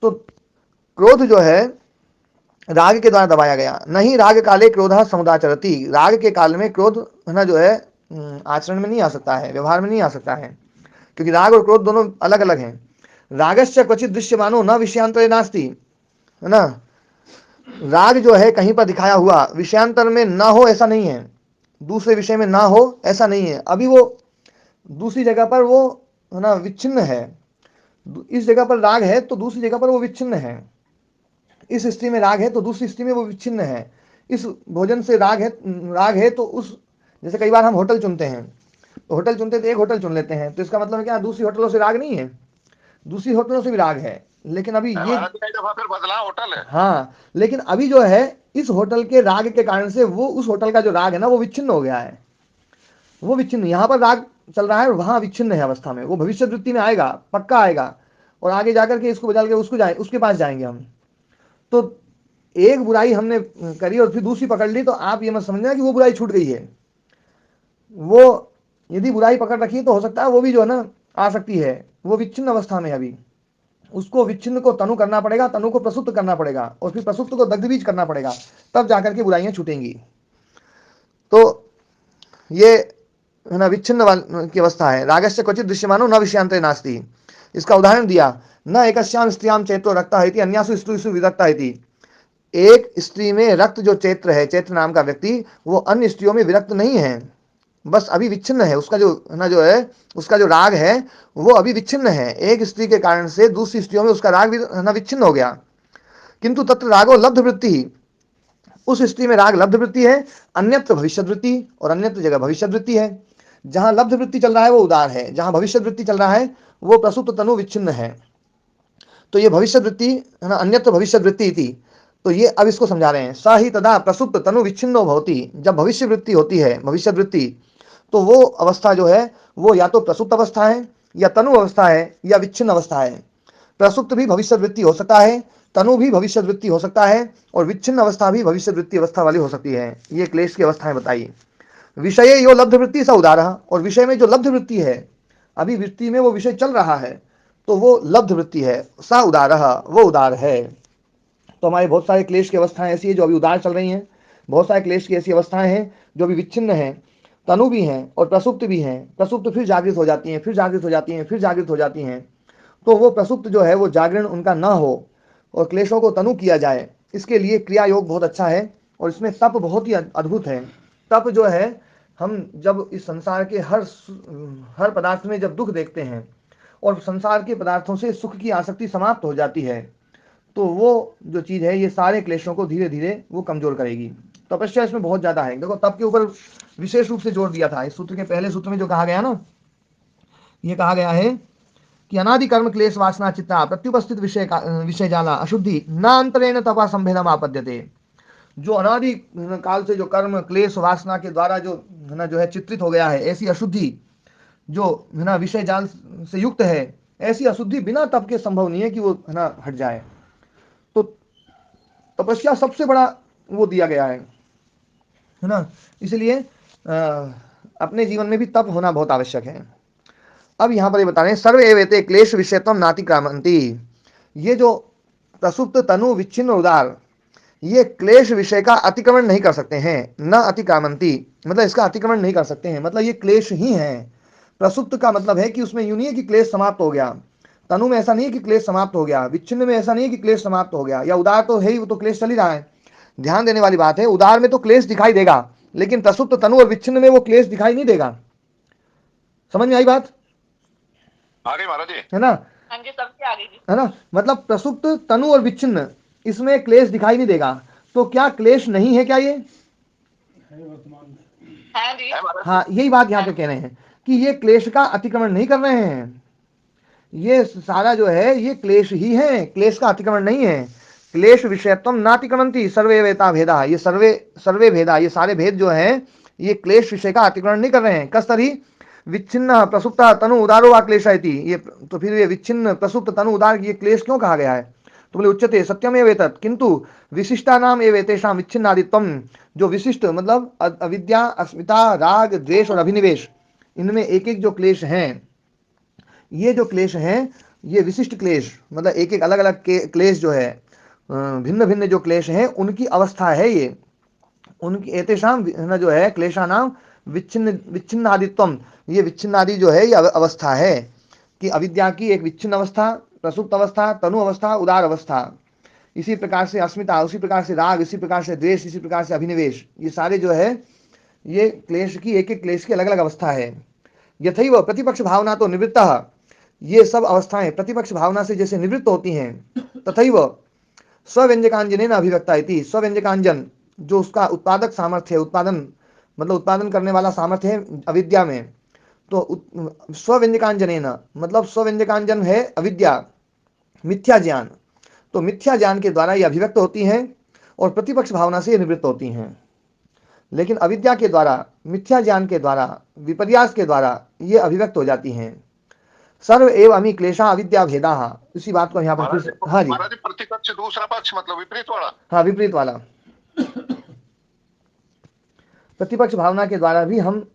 तो क्रोध जो है राग के द्वारा दबाया गया, नहीं राग काले क्रोध समुदाचरति, राग के काल में क्रोध है ना जो है आचरण में नहीं आ सकता है, व्यवहार में नहीं आ सकता है, क्योंकि राग और क्रोध दोनों अलग अलग हैं। रागश्च क्वचित दृश्यमानो न विषयांतरे नास्ति, है ना, राग जो है कहीं पर दिखाया हुआ विषयांतर में ना हो ऐसा नहीं है, दूसरे विषय में ना हो ऐसा नहीं है, अभी वो दूसरी जगह पर वो है ना विच्छिन्न है, इस जगह पर राग है तो दूसरी जगह पर वो विच्छिन्न है, इस स्त्री में राग है तो दूसरी स्त्री में वो विच्छिन्न है, इस भोजन से राग है तो उस, जैसे कई बार हम होटल चुनते हैं, तो होटल चुनते तो एक होटल चुन लेते हैं, तो इसका मतलब क्या दूसरी होटलों से राग नहीं है, दूसरी होटलों से भी राग है, लेकिन अभी ये फिर बदला होटल है। हाँ, लेकिन अभी जो है इस होटल के राग के कारण से वो उस होटल का जो राग है ना वो विच्छिन्न हो गया है, वो विच्छिन्न, यहाँ पर राग चल रहा है और वहां विच्छिन्न है अवस्था में, वो भविष्य वृत्ति में आएगा, पक्का आएगा, और आगे जाकर के इसको बदल के उसके पास जाएंगे हम। तो एक बुराई हमने करी और फिर दूसरी पकड़ ली, तो आप ये मत समझना कि वो बुराई छूट गई है, वो यदि बुराई पकड़ रखी है तो हो सकता है वो भी जो है ना आ सकती है, वो विच्छिन्न अवस्था में अभी, उसको विच्छिन्न को तनु करना पड़ेगा, तनु को प्रसुप्त करना पड़ेगा, और फिर प्रसुप्त को दग्धबीज करना पड़ेगा, तब जाकर के बुराइयां छूटेंगी। तो ये है ना विच्छिन्न की अवस्था है। रागस्य क्वचित दृश्यमानो न विषयांतरे नास्ति, इसका उदाहरण दिया, न एकस्याम स्त्रियाम चैत्रो रक्ता है अन्यासु स्त्रीषु विरक्ता है, एक स्त्री में रक्त जो चैत्र है, चैत्र नाम का व्यक्ति, वो अन्य स्त्रियों में विरक्त नहीं है, बस अभी विच्छिन्न है, उसका जो ना जो है उसका जो राग है वो अभी विच्छिन्न है, एक स्त्री के कारण से दूसरी स्त्रियों में उसका राग ना विच्छिन्न हो गया। किंतु तत्र रागो लब्ध वृत्ति, उस स्त्री में राग लब्ध वृत्ति है, अन्यत्र भविष्य वृत्ति, और अन्यत्र जगह भविष्य वृत्ति है। जहां लब्ध वृत्ति चल रहा है वो उदार है, जहां भविष्य वृत्ति चल रहा है वो प्रसुप्त तनु विच्छिन्न है। तो ये भविष्य वृत्ति है ना, अन्यत्र भविष्य वृत्ति थी, तो ये अब इसको समझा रहे हैं। स ही तदा प्रसुप्त तनु विच्छिन्नो भवति, जब भविष्य वृत्ति होती है, भविष्य वृत्ति, तो वो अवस्था जो है वो या तो प्रसुप्त अवस्था है, या तनु अवस्था है, या विच्छिन्न अवस्था है। प्रसुप्त भी भविष्य वृत्ति हो सकता है, तनु भी भविष्य वृत्ति हो सकता है, और विच्छिन्न अवस्था भी भविष्य वृत्ति अवस्था वाली हो सकती है। ये क्लेश की अवस्थाएं बताई। विषय यो लब्ध वृत्ति स उदार, और विषय में जो लब्ध वृत्ति है, अभी वृत्ति में वो विषय चल रहा है, तो वो लब्ध वृत्ति है, स उदार, वो उदार है। तो हमारे बहुत सारे क्लेश की अवस्थाएं ऐसी है जो अभी उदार चल रही हैं, बहुत सारे क्लेश की ऐसी अवस्थाएं हैं जो अभी विच्छिन्न हैं, तनु भी हैं और प्रसुप्त भी हैं। प्रसुप्त फिर जागृत हो जाती हैं, फिर जागृत हो जाती हैं, फिर जागृत हो जाती हैं। तो वो प्रसुप्त जो है वो जागरण उनका ना हो और क्लेशों को तनु किया जाए, इसके लिए क्रिया योग बहुत अच्छा है, और इसमें तप बहुत ही अद्भुत है। तप जो है, हम जब इस संसार के हर पदार्थ में जब दुख देखते हैं और संसार के पदार्थों से सुख की आसक्ति समाप्त हो जाती है, तो वो जो चीज़ है ये सारे क्लेशों को धीरे धीरे वो कमजोर करेगी। तपस्या इसमें बहुत ज़्यादा है। देखो तप के ऊपर विशेष रूप से जोर दिया था इस सूत्र के पहले सूत्र में, जो कहा गया ना, ये कहा गया है कि अनादि कर्म क्लेश वासना चित्ता प्रत्युपस्थित विषय जाला अशुद्धि न अंतरेण तपा संभेदम आपद्यते। जो अनादि काल से जो कर्म क्लेश वासना के द्वारा जो है ना जो है चित्रित हो गया है, ऐसी अशुद्धि जो है ना विषय जाल से युक्त है, ऐसी अशुद्धि बिना तप के संभव नहीं है कि वो है ना हट जाए। तो तपस्या सबसे बड़ा वो दिया गया है ना, इसलिए अपने जीवन में भी तप होना बहुत आवश्यक है। अब यहां पर ये बता रहे हैं सर्व एवेते क्लेश विषयत्वम नाति क्रामंती। ये जो प्रसुप्त तनु विच्छिन्न उदार ये क्लेश विषय का अतिक्रमण नहीं कर सकते हैं, न अतिक्रामंती मतलब इसका अतिक्रमण नहीं कर सकते हैं, मतलब ये क्लेश ही है। प्रसुप्त का मतलब है कि उसमें यूं नहीं है कि क्लेश समाप्त हो गया, तनु में ऐसा नहीं है कि क्लेश समाप्त हो गया, विच्छिन्न में ऐसा नहीं है कि क्लेश समाप्त हो गया, या उदार तो है ही, वो तो क्लेश चल ही रहा है। ध्यान देने वाली बात है, उदार में तो क्लेश दिखाई देगा, लेकिन प्रसुप्त तनु और विच्छिन्न में वो क्लेश दिखाई नहीं देगा। समझ में आई बात? आगे महाराज जी। है ना? हाँ जी, सबसे आगे जी। है ना, मतलब प्रसुप्त तनु और विच्छिन्न इसमें क्लेश दिखाई नहीं देगा। तो क्या क्लेश नहीं है क्या ये? है वर्तमान में। हाँ जी। हाँ, यही बात यहाँ पे कह रहे हैं कि ये क्लेश का अतिक्रमण नहीं कर रहे हैं, ये सारा जो है ये क्लेश ही है, क्लेश का अतिक्रमण नहीं है। क्लेश विषयत्वम नातिक्रमंती सर्वे वेता भेदा, ये सर्वे सर्वे भेदा, ये सारे भेद जो हैं ये क्लेश विषय का अतिक्रमण नहीं कर रहे हैं। कस्तरी विच्छिन्न प्रसुप्त तनु उदारो वा क्लेशायति, ये तो फिर ये विच्छिन्न प्रसुप्त तनु उदार ये क्लेश क्यों कहा गया है? तो बोले उच्चते सत्यमेव एतत् किंतु विशिष्टा नाम एवेतेषां विच्छिन्नादित्वम, जो विशिष्ट मतलब अविद्या अस्मिता राग द्वेष और अभिनिवेश, इनमें एक एक जो क्लेश हैं, ये जो क्लेश हैं ये विशिष्ट क्लेश मतलब एक एक अलग अलग क्लेश जो है भिन्न भिन्न जो क्लेश हैं उनकी अवस्था है ये, उनकी एतेषाम न जो है क्लेशा नाम विच्छिन्नादित्वम, ये विच्छिन्नादि जो है ये अवस्था है कि अविद्या की एक विच्छिन्न अवस्था, प्रसुप्त अवस्था, तनु अवस्था, उदार अवस्था, इसी प्रकार से अस्मिता, उसी प्रकार से राग, इसी प्रकार से द्वेष, इसी प्रकार से अभिनिवेश, ये सारे जो है ये क्लेश की एक एक क्लेश की अलग अलग अवस्था है। यथैव प्रतिपक्ष भावना तो निवृत्त, ये सब अवस्थाएं प्रतिपक्ष भावना से जैसे निवृत्त होती हैं, तथैव स्वव्यंजकांजन अभिव्यक्ता इति, स्वव्यंजकांजन जो उसका उत्पादक सामर्थ्य है, उत्पादन मतलब उत्पादन करने वाला सामर्थ्य है अविद्या में, तो स्वव्यंजकांजन मतलब स्वव्यंजकांजन है अविद्या, मिथ्या ज्ञान, तो मिथ्या ज्ञान के द्वारा ये अभिव्यक्त होती हैं और प्रतिपक्ष भावना से ये निवृत्त होती हैं। लेकिन अविद्या के द्वारा, मिथ्या ज्ञान के द्वारा, विपर्यास के द्वारा ये अभिव्यक्त हो जाती हैं। सर्व एव अमी क्लेशा अविद्या भेदा, इसी बात को यहाँ पर फिर हाँ जी महाराज जी प्रतिपक्ष दूसरा पक्ष मतलब विपरीत वाला। हाँ, विपरीत वाला। प्रतिपक्ष भावना के द्वारा भी हम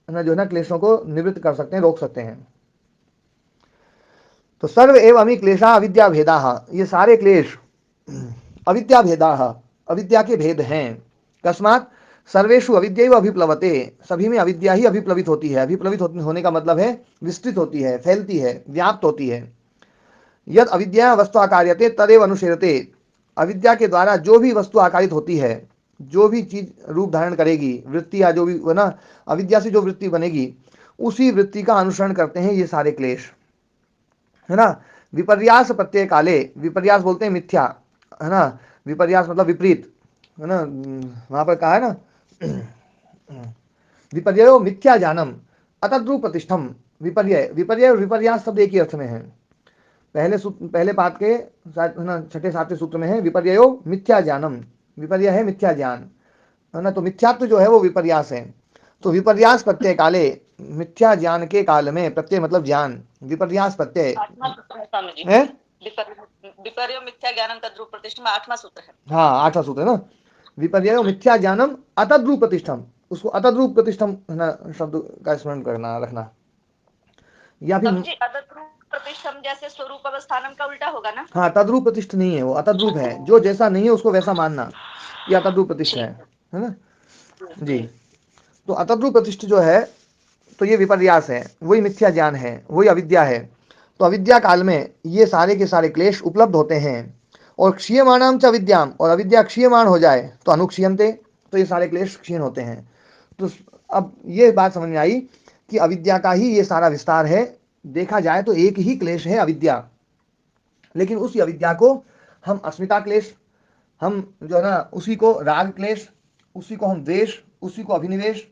जो है ना क्लेशों को निवृत्त कर सकते हैं, रोक सकते हैं। तो सर्व एव अमी क्लेशा अविद्या भेदा, ये सारे क्लेश अविद्या भेदा, अविद्या के भेद हैं। कस्मात सर्वेषु अविद्यैव अभिप्लवते, सभी में अविद्या ही अभिप्लवित होती है। अभिप्लवित होने का मतलब है विस्तृत होती है, फैलती है, व्याप्त होती है। यद अविद्या वस्तु आकार्यते तदेव अनुशेरते, अविद्या के द्वारा जो भी वस्तु आकारित होती है, जो भी चीज रूप धारण करेगी, वृत्ति या जो भी है ना अविद्या से जो वृत्ति बनेगी, उसी वृत्ति का अनुसरण करते हैं ये सारे क्लेश, है ना। विपर्यास प्रत्यय काले, विपर्यास बोलते हैं मिथ्या, है ना, विपर्यास मतलब विपरीत, है ना, वहां पर कहा है ना विपर्यो मिथ्या जानम अतद्रूप प्रतिष्ठम, विपर्य विपर्य और विपर्यास शब्द एक ही अर्थ में है। पहले पाठ के छठे सातवें सूत्र में है विपर्यो मिथ्या ज्ञानम, विपर्य है मिथ्या ज्ञान, है ना, तो मिथ्यात्व जो है वो विपर्यास है। तो विपर्यास प्रत्यय काले, मिथ्या ज्ञान के काल में, प्रत्यय मतलब ज्ञान, विपर्यास प्रत्यय है, विपर्य मिथ्या ज्ञानम तद्रूप प्रतिष्ठम 8वां सूत्र है। हाँ 8वां सूत्र है ना, विपर्य मिथ्या ज्ञानम अतद्रूप प्रतिष्ठम, उसको अतद्रूप प्रतिष्ठम है ना शब्द का स्मरण करना रखना, या फिर अतद्रूप प्रतिष्ठम जैसे स्वरूप अवस्थानम का उल्टा होगा ना। हाँ, तद्रूप प्रतिष्ठ नहीं है, वो अतद्रूप है, जो जैसा नहीं है उसको वैसा मानना, ये अतद्रूप प्रतिष्ठ है ना जी। तो अतद्रूप प्रतिष्ठ जो है तो ये विपर्यास है, वही मिथ्या ज्ञान है, वही अविद्या है। तो अविद्या काल में ये सारे के सारे क्लेश उपलब्ध होते हैं, और क्षीयमाणाम च अविद्याम, और अविद्या क्षीयमाण हो जाए तो अनुक्षीयन्ते, तो ये सारे क्लेश क्षीण होते हैं। तो अब ये बात समझ में आई कि अविद्या का ही ये सारा विस्तार है। देखा जाए तो एक ही क्लेश है अविद्या, लेकिन उसी अविद्या को हम अस्मिता क्लेश, हम जो है ना उसी को राग क्लेश, उसी को हम द्वेष, उसी को अभिनिवेश,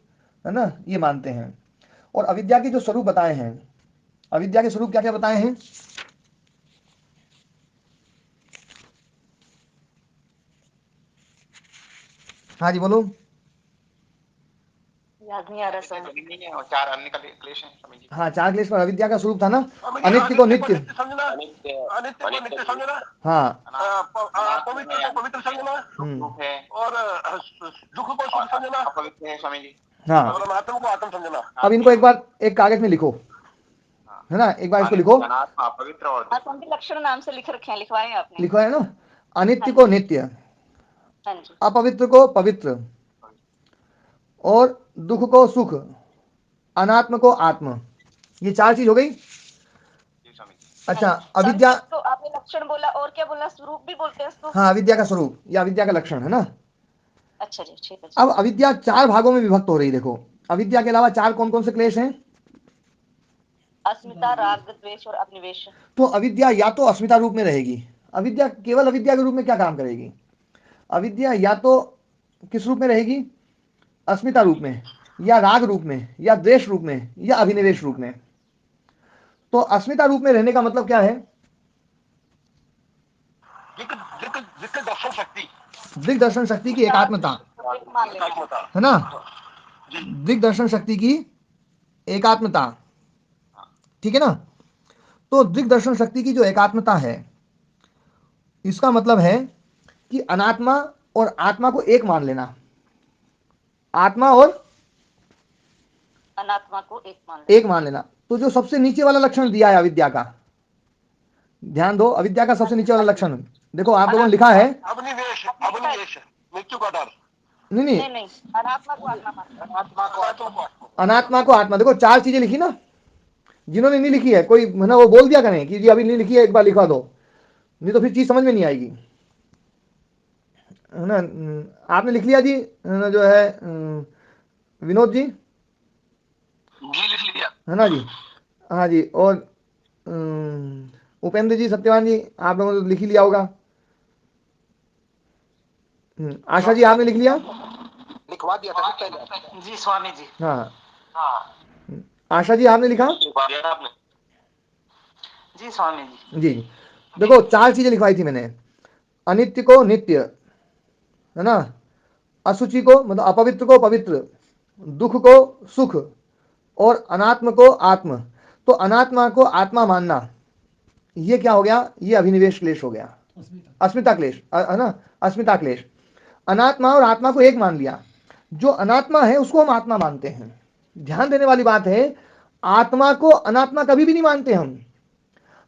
है ना, ये मानते हैं। और अविद्या के जो स्वरूप बताए हैं अविद्या के स्वरूप क्या क्या बताए हैं? हाँ जी बोलो। याद नहीं आ रहा सर। नहीं है, और 4 अन्य क्लेश हैं स्वामी जी। हाँ, 4 क्लेश पर अविद्या का स्वरूप था ना, अनित्य को नित्य, समझना, अनित्य को नित्य समझना, हाँ, पवित्र को पवित्र समझना, और दुख को सुख समझना, अपवित्र है स्वामी जी, हाँ। और अनात्म को आत्म समझना। अब इनको एक बार एक कागज में लिखो, है ना, एक बार इसको लिखो। अनात्मा अपवित्र और आत्मा के लक्षण नाम से लिख रखे हैं, लिखवाए हैं आपने? लिखो है ना, अनित्य को नित्य, हाँ जी। अपवित्र को पवित्र, और दुख को सुख, अनात्म को आत्म। ये 4 चीज हो गई। अच्छा, अविद्या, तो आपने लक्षण बोला और क्या बोला? स्वरूप भी बोलते हैं इसको? हाँ, अविद्या का स्वरूप या अविद्या का लक्षण है ना। अच्छा जी, ठीक है। अब अविद्या 4 भागों में विभक्त हो रही। देखो, अविद्या के अलावा 4 कौन कौन से क्लेश हैं? अस्मिता, राग, द्वेष और अभिनिवेश। तो अविद्या या तो अस्मिता रूप में रहेगी, अविद्या केवल अविद्या के रूप में क्या काम करेगी? अविद्या या तो किस रूप में रहेगी? अस्मिता रूप में, या राग रूप में, या द्वेष रूप में, या अभिनिवेश रूप में। तो अस्मिता रूप में रहने का मतलब क्या है? दर्शन शक्ति, दिग्दर्शन शक्ति की एकात्मता, है ना, दिग्दर्शन शक्ति की एकात्मता, ठीक है ना। तो दिग्दर्शन शक्ति की जो एकात्मता है, इसका मतलब है कि अनात्मा और आत्मा को एक मान लेना, आत्मा और अनात्मा को एक मान लेना। तो जो सबसे नीचे वाला लक्षण दिया है अविद्या का, ध्यान दो, अविद्या का सबसे नीचे वाला लक्षण देखो, आप लोगों ने लिखा है अभिनिवेश, मृत्यु का डर। नहीं, अनात्मा को आत्मा मानना। अनात्मा को आत्मा। देखो 4 चीजें लिखी ना, जिन्होंने नहीं लिखी है कोई है ना, वो बोल दिया करें कि जी अभी नहीं लिखी है, एक बार लिखवा दो, नहीं तो फिर चीज समझ में नहीं आएगी, है ना। आपने लिख लिया जी, जो है विनोद जी? जी लिख लिया, है ना जी, हाँ जी। और उपेंद्र जी, सत्यवान जी, आप लोगों ने तो लिख ही लिया होगा। आशा जी, आपने लिख लिया? लिखवा दिया था पहले। जी स्वामी जी। हाँ, आशा जी, आपने लिखा? आपने? जी स्वामी जी। जी, देखो 4 चीजें लिखवाई थी मैंने, अनित्य को नित्य, है ना, असुचि को मतलब अपवित्र को पवित्र, दुख को सुख, और अनात्म को आत्म। तो अनात्मा को आत्मा मानना, ये क्या हो गया? ये अभिनिवेश क्लेश हो गया, अस्मिता क्लेश, है ना, अस्मिता क्लेश। अनात्मा और आत्मा को एक मान लिया, जो अनात्मा है उसको हम आत्मा मानते हैं। ध्यान देने वाली बात है, आत्मा को अनात्मा कभी भी नहीं मानते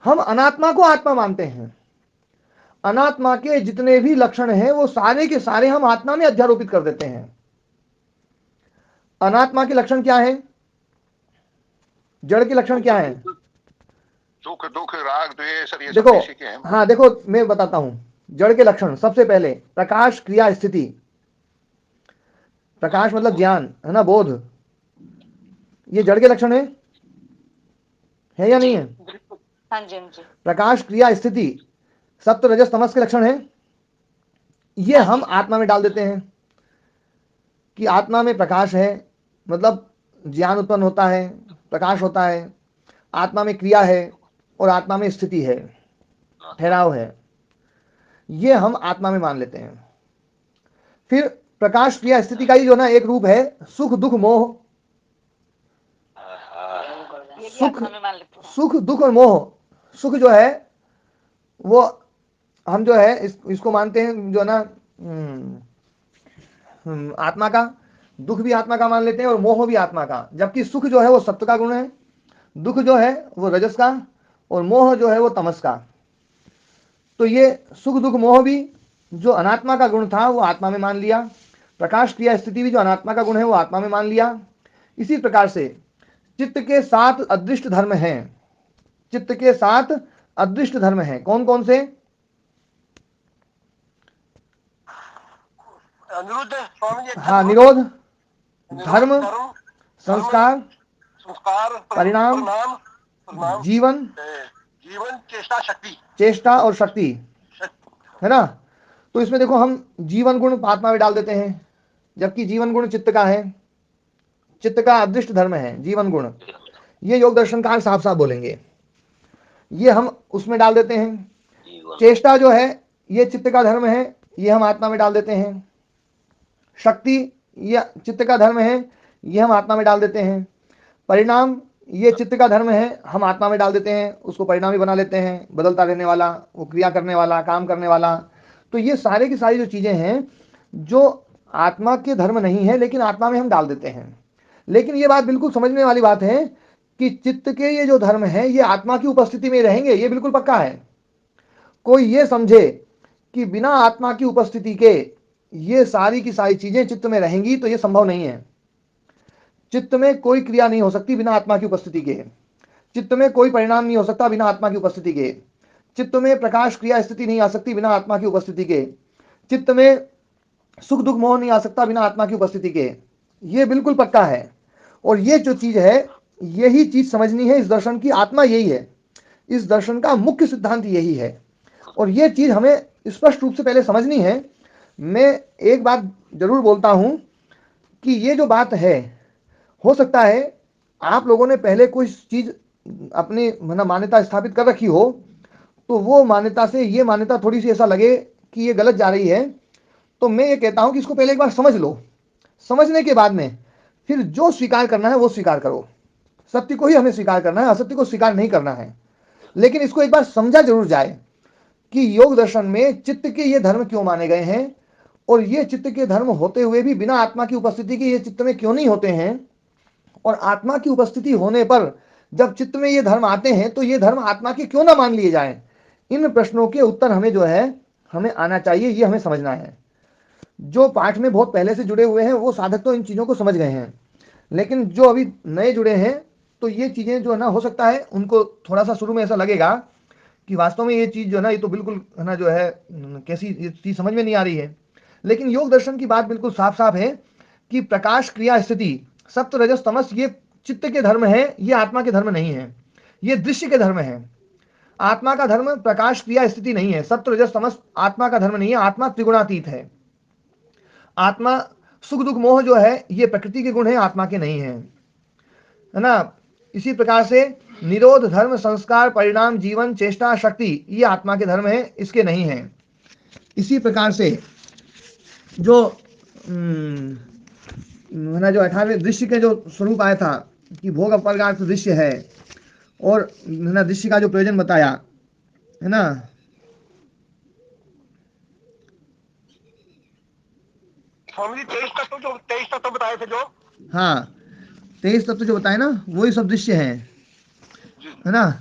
हम अनात्मा को आत्मा मानते हैं। अनात्मा के जितने भी लक्षण हैं वो सारे के सारे हम आत्मा में अध्यारोपित कर देते हैं। अनात्मा के लक्षण क्या है? जड़ के लक्षण क्या है? सुख दुख राग द्वेष, ये देखो, सब इसी के हैं। हाँ देखो, मैं बताता हूं जड़ के लक्षण। सबसे पहले प्रकाश, क्रिया, स्थिति। प्रकाश मतलब ज्ञान, है ना, बोध। ये जड़ के लक्षण है या नहीं है? हाँ जी, हाँ जी। प्रकाश, क्रिया, स्थिति, सत्व रजस तमस के लक्षण है। ये हम आत्मा में डाल देते हैं कि आत्मा में प्रकाश है, मतलब ज्ञान उत्पन्न होता है, प्रकाश होता है। आत्मा में क्रिया है और आत्मा में स्थिति है, ठहराव है। ये हम आत्मा में मान लेते हैं। फिर प्रकाश, क्रिया, स्थिति का ही जो ना एक रूप है सुख दुख मोह। सुख दुख और मोह। सुख जो है वो हम जो है इसको मानते हैं जो ना आत्मा का, दुख भी आत्मा का मान लेते हैं और मोह भी आत्मा का। जबकि सुख जो है वो सत्व का गुण है, दुख जो है वो रजस का, और मोह जो है वो तमस का। तो ये सुख दुख मोह भी जो अनात्मा का गुण था वो आत्मा में मान लिया। प्रकाश क्रिया स्थिति भी जो अनात्मा का गुण है वो आत्मा में मान लिया। इसी प्रकार से चित्त के 7 अदृष्ट धर्म हैं। चित्त के 7 अदृष्ट धर्म हैं। कौन कौन से? हाँ, निरोध, धर्म, संस्कार, परिणाम, जीवन, चेष्टा, शक्ति, चेष्टा और शक्ति, है ना। तो इसमें देखो हम जीवन गुण आत्मा में डाल देते हैं, जबकि जीवन गुण चित्त का है, चित्त का अदृष्ट धर्म है जीवन गुण। ये योग दर्शनकार साफ साफ बोलेंगे, ये हम उसमें डाल देते हैं। चेष्टा जो है ये चित्त का धर्म है, ये हम आत्मा में डाल देते हैं। शक्ति ये चित्त का धर्म है, ये हम आत्मा में डाल देते हैं। परिणाम ये चित्त का धर्म है, हम आत्मा में डाल देते हैं, उसको परिणामी बना लेते हैं, बदलता रहने वाला, वो क्रिया करने वाला, काम करने वाला। तो ये सारे की सारी जो चीजें हैं जो आत्मा के धर्म नहीं है लेकिन आत्मा में हम डाल देते हैं। लेकिन ये बात बिल्कुल समझने वाली बात है कि चित्त के ये जो धर्म है ये आत्मा की उपस्थिति में रहेंगे, ये बिल्कुल पक्का है। कोई ये समझे कि बिना आत्मा की उपस्थिति के ये सारी की सारी चीजें चित्त में रहेंगी, तो ये संभव नहीं है। चित्त में कोई क्रिया नहीं हो सकती बिना आत्मा की उपस्थिति के। चित्त में कोई परिणाम नहीं हो सकता बिना आत्मा की उपस्थिति के। चित्त में प्रकाश क्रिया स्थिति नहीं आ सकती बिना आत्मा की उपस्थिति के। चित्त में सुख दुख मोह नहीं आ सकता बिना आत्मा की उपस्थिति के। ये बिल्कुल पक्का है। और ये जो चीज है, यही चीज समझनी है इस दर्शन की। आत्मा यही है, इस दर्शन का मुख्य सिद्धांत यही है। और ये चीज हमें स्पष्ट रूप से पहले समझनी है। मैं एक बात जरूर बोलता हूं कि ये जो बात है, हो सकता है आप लोगों ने पहले कोई चीज अपनी मान्यता स्थापित कर रखी हो, तो वो मान्यता से ये मान्यता थोड़ी सी ऐसा लगे कि ये गलत जा रही है, तो मैं ये कहता हूं कि इसको पहले एक बार समझ लो। समझने के बाद में फिर जो स्वीकार करना है वो स्वीकार करो। सत्य को ही हमें स्वीकार करना है, असत्य को स्वीकार नहीं करना है। लेकिन इसको एक बार समझा जरूर जाए कि योग दर्शन में चित्त के ये धर्म क्यों माने गए हैं, और ये चित्त के धर्म होते हुए भी बिना आत्मा की उपस्थिति के ये चित्त में क्यों नहीं होते हैं, और आत्मा की उपस्थिति होने पर जब चित्त में ये धर्म आते हैं तो ये धर्म आत्मा के क्यों ना मान लिए जाएं। इन प्रश्नों के उत्तर हमें जो है हमें आना चाहिए, ये हमें समझना है। जो पाठ में बहुत पहले से जुड़े हुए हैं वो साधक तो इन चीज़ों को समझ गए हैं, लेकिन जो अभी नए जुड़े हैं तो ये चीज़ें जो है ना, हो सकता है उनको थोड़ा सा शुरू में ऐसा लगेगा कि वास्तव में ये चीज़ जो है ना, ये तो बिल्कुल है ना जो है कैसी ये चीज़ समझ में नहीं आ रही है। लेकिन योग दर्शन की बात बिल्कुल साफ साफ है कि प्रकाश क्रिया स्थिति सत्व रजस तमस ये चित्त के धर्म है, ये आत्मा के धर्म नहीं है, ये दृश्य के धर्म है। आत्मा का धर्म प्रकाश क्रिया स्थिति नहीं है, सत्व रजस तमस आत्मा का धर्म नहीं है। आत्मा त्रिगुणातीत है। आत्मा सुख दुख मोह जो है ये प्रकृति के गुण है, आत्मा के नहीं है, है ना। इसी प्रकार से निरोध धर्म संस्कार परिणाम जीवन चेष्टा शक्ति ये आत्मा के धर्म है, इसके नहीं है। इसी प्रकार से जो है ना, जो 18वें दृश्य के जो स्वरूप आया था कि भोग अपवर्गार्थ दृश्य है, और है ना दृश्य का जो प्रयोजन बताया है ना, स्वामी जी 23 तत्व बताए थे जो, हाँ 23 तत्व जो बताए ना, वही सब दृश्य हैं, है ना।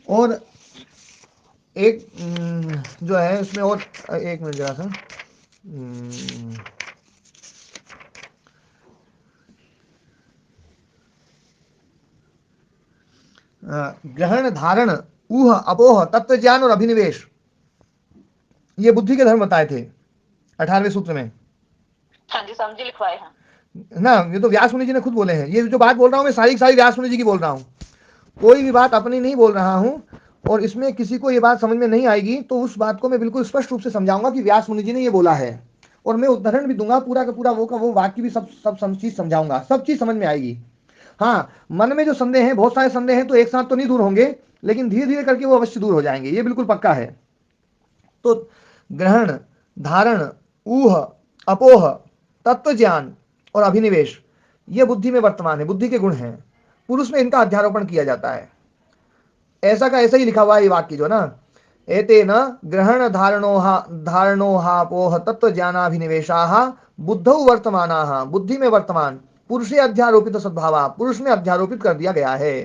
और एक जो है उसमें, और एक मिनट जरा सा, ग्रहण धारण ऊह अपोह तत्व ज्ञान और अभिनिवेश, ये बुद्धि के धर्म बताए थे 18वें सूत्र में। हाँ जी, समझी लिखवाए हैं ना, ये तो व्यास मुनि जी ने खुद बोले हैं। ये जो बात बोल रहा हूँ मैं सारी सारी व्यास मुनि जी की बोल रहा हूँ, कोई भी बात अपनी नहीं बोल रहा हूँ। और इसमें किसी को ये बात समझ में नहीं आएगी तो उस बात को मैं बिल्कुल स्पष्ट रूप से समझाऊंगा कि व्यास मुनि जी ने ये बोला है, और मैं उदाहरण भी दूंगा पूरा का पूरा, वो का वो वाक्य भी सब चीज समझाऊंगा, सब चीज समझ में आएगी। हाँ, मन में जो संदेह है, बहुत सारे संदेह हैं, तो एक साथ तो नहीं दूर होंगे, लेकिन धीरे धीरे करके वो अवश्य दूर हो जाएंगे, ये बिल्कुल पक्का है। तो ग्रहण धारण ऊह अपोह तत्व ज्ञान और अभिनिवेश ये बुद्धि में वर्तमान है, बुद्धि के गुण हैं। पुरुष में इनका अध्यारोपण किया जाता है। ऐसा का ऐसा ही लिखा हुआ है ये वाक्य जो ना, एते न ग्रहण धारणोहापोह तत्व ज्ञानाभिनिवेशाः बुद्धौ वर्तमानाः, बुद्धि में वर्तमान, पुरुषे अध्यारोपित सद्भावा, पुरुष में अध्यारोपित कर दिया गया है।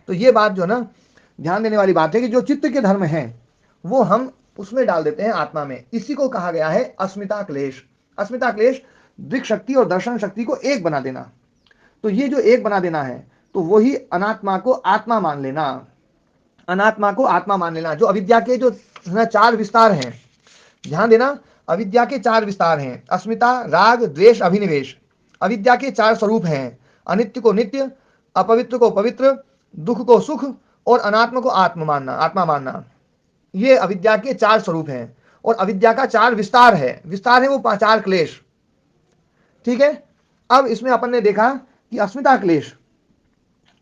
तो ये बात जो ना ध्यान देने वाली बात है कि जो चित्त के धर्म है वो हम उसमें डाल देते हैं आत्मा में। इसी को कहा गया है अस्मिता क्लेश। अस्मिता क्लेश दृक् शक्ति और दर्शन शक्ति को एक बना देना। तो ये जो एक बना देना है, तो वही अनात्मा को आत्मा मान लेना, अनात्मा को आत्मा मान लेना। जो अविद्या के जो चार विस्तार हैं, ध्यान देना, अविद्या के चार विस्तार हैं, अस्मिता राग द्वेष अभिनिवेश। अविद्या के चार स्वरूप हैं, अनित्य को नित्य, अपवित्र को पवित्र, दुख को सुख और अनात्म को आत्मा मानना। ये अविद्या के चार स्वरूप हैं, और अविद्या का चार विस्तार है वो चार क्लेश। ठीक है। अब इसमें अपन ने देखा कि अस्मिता क्लेश,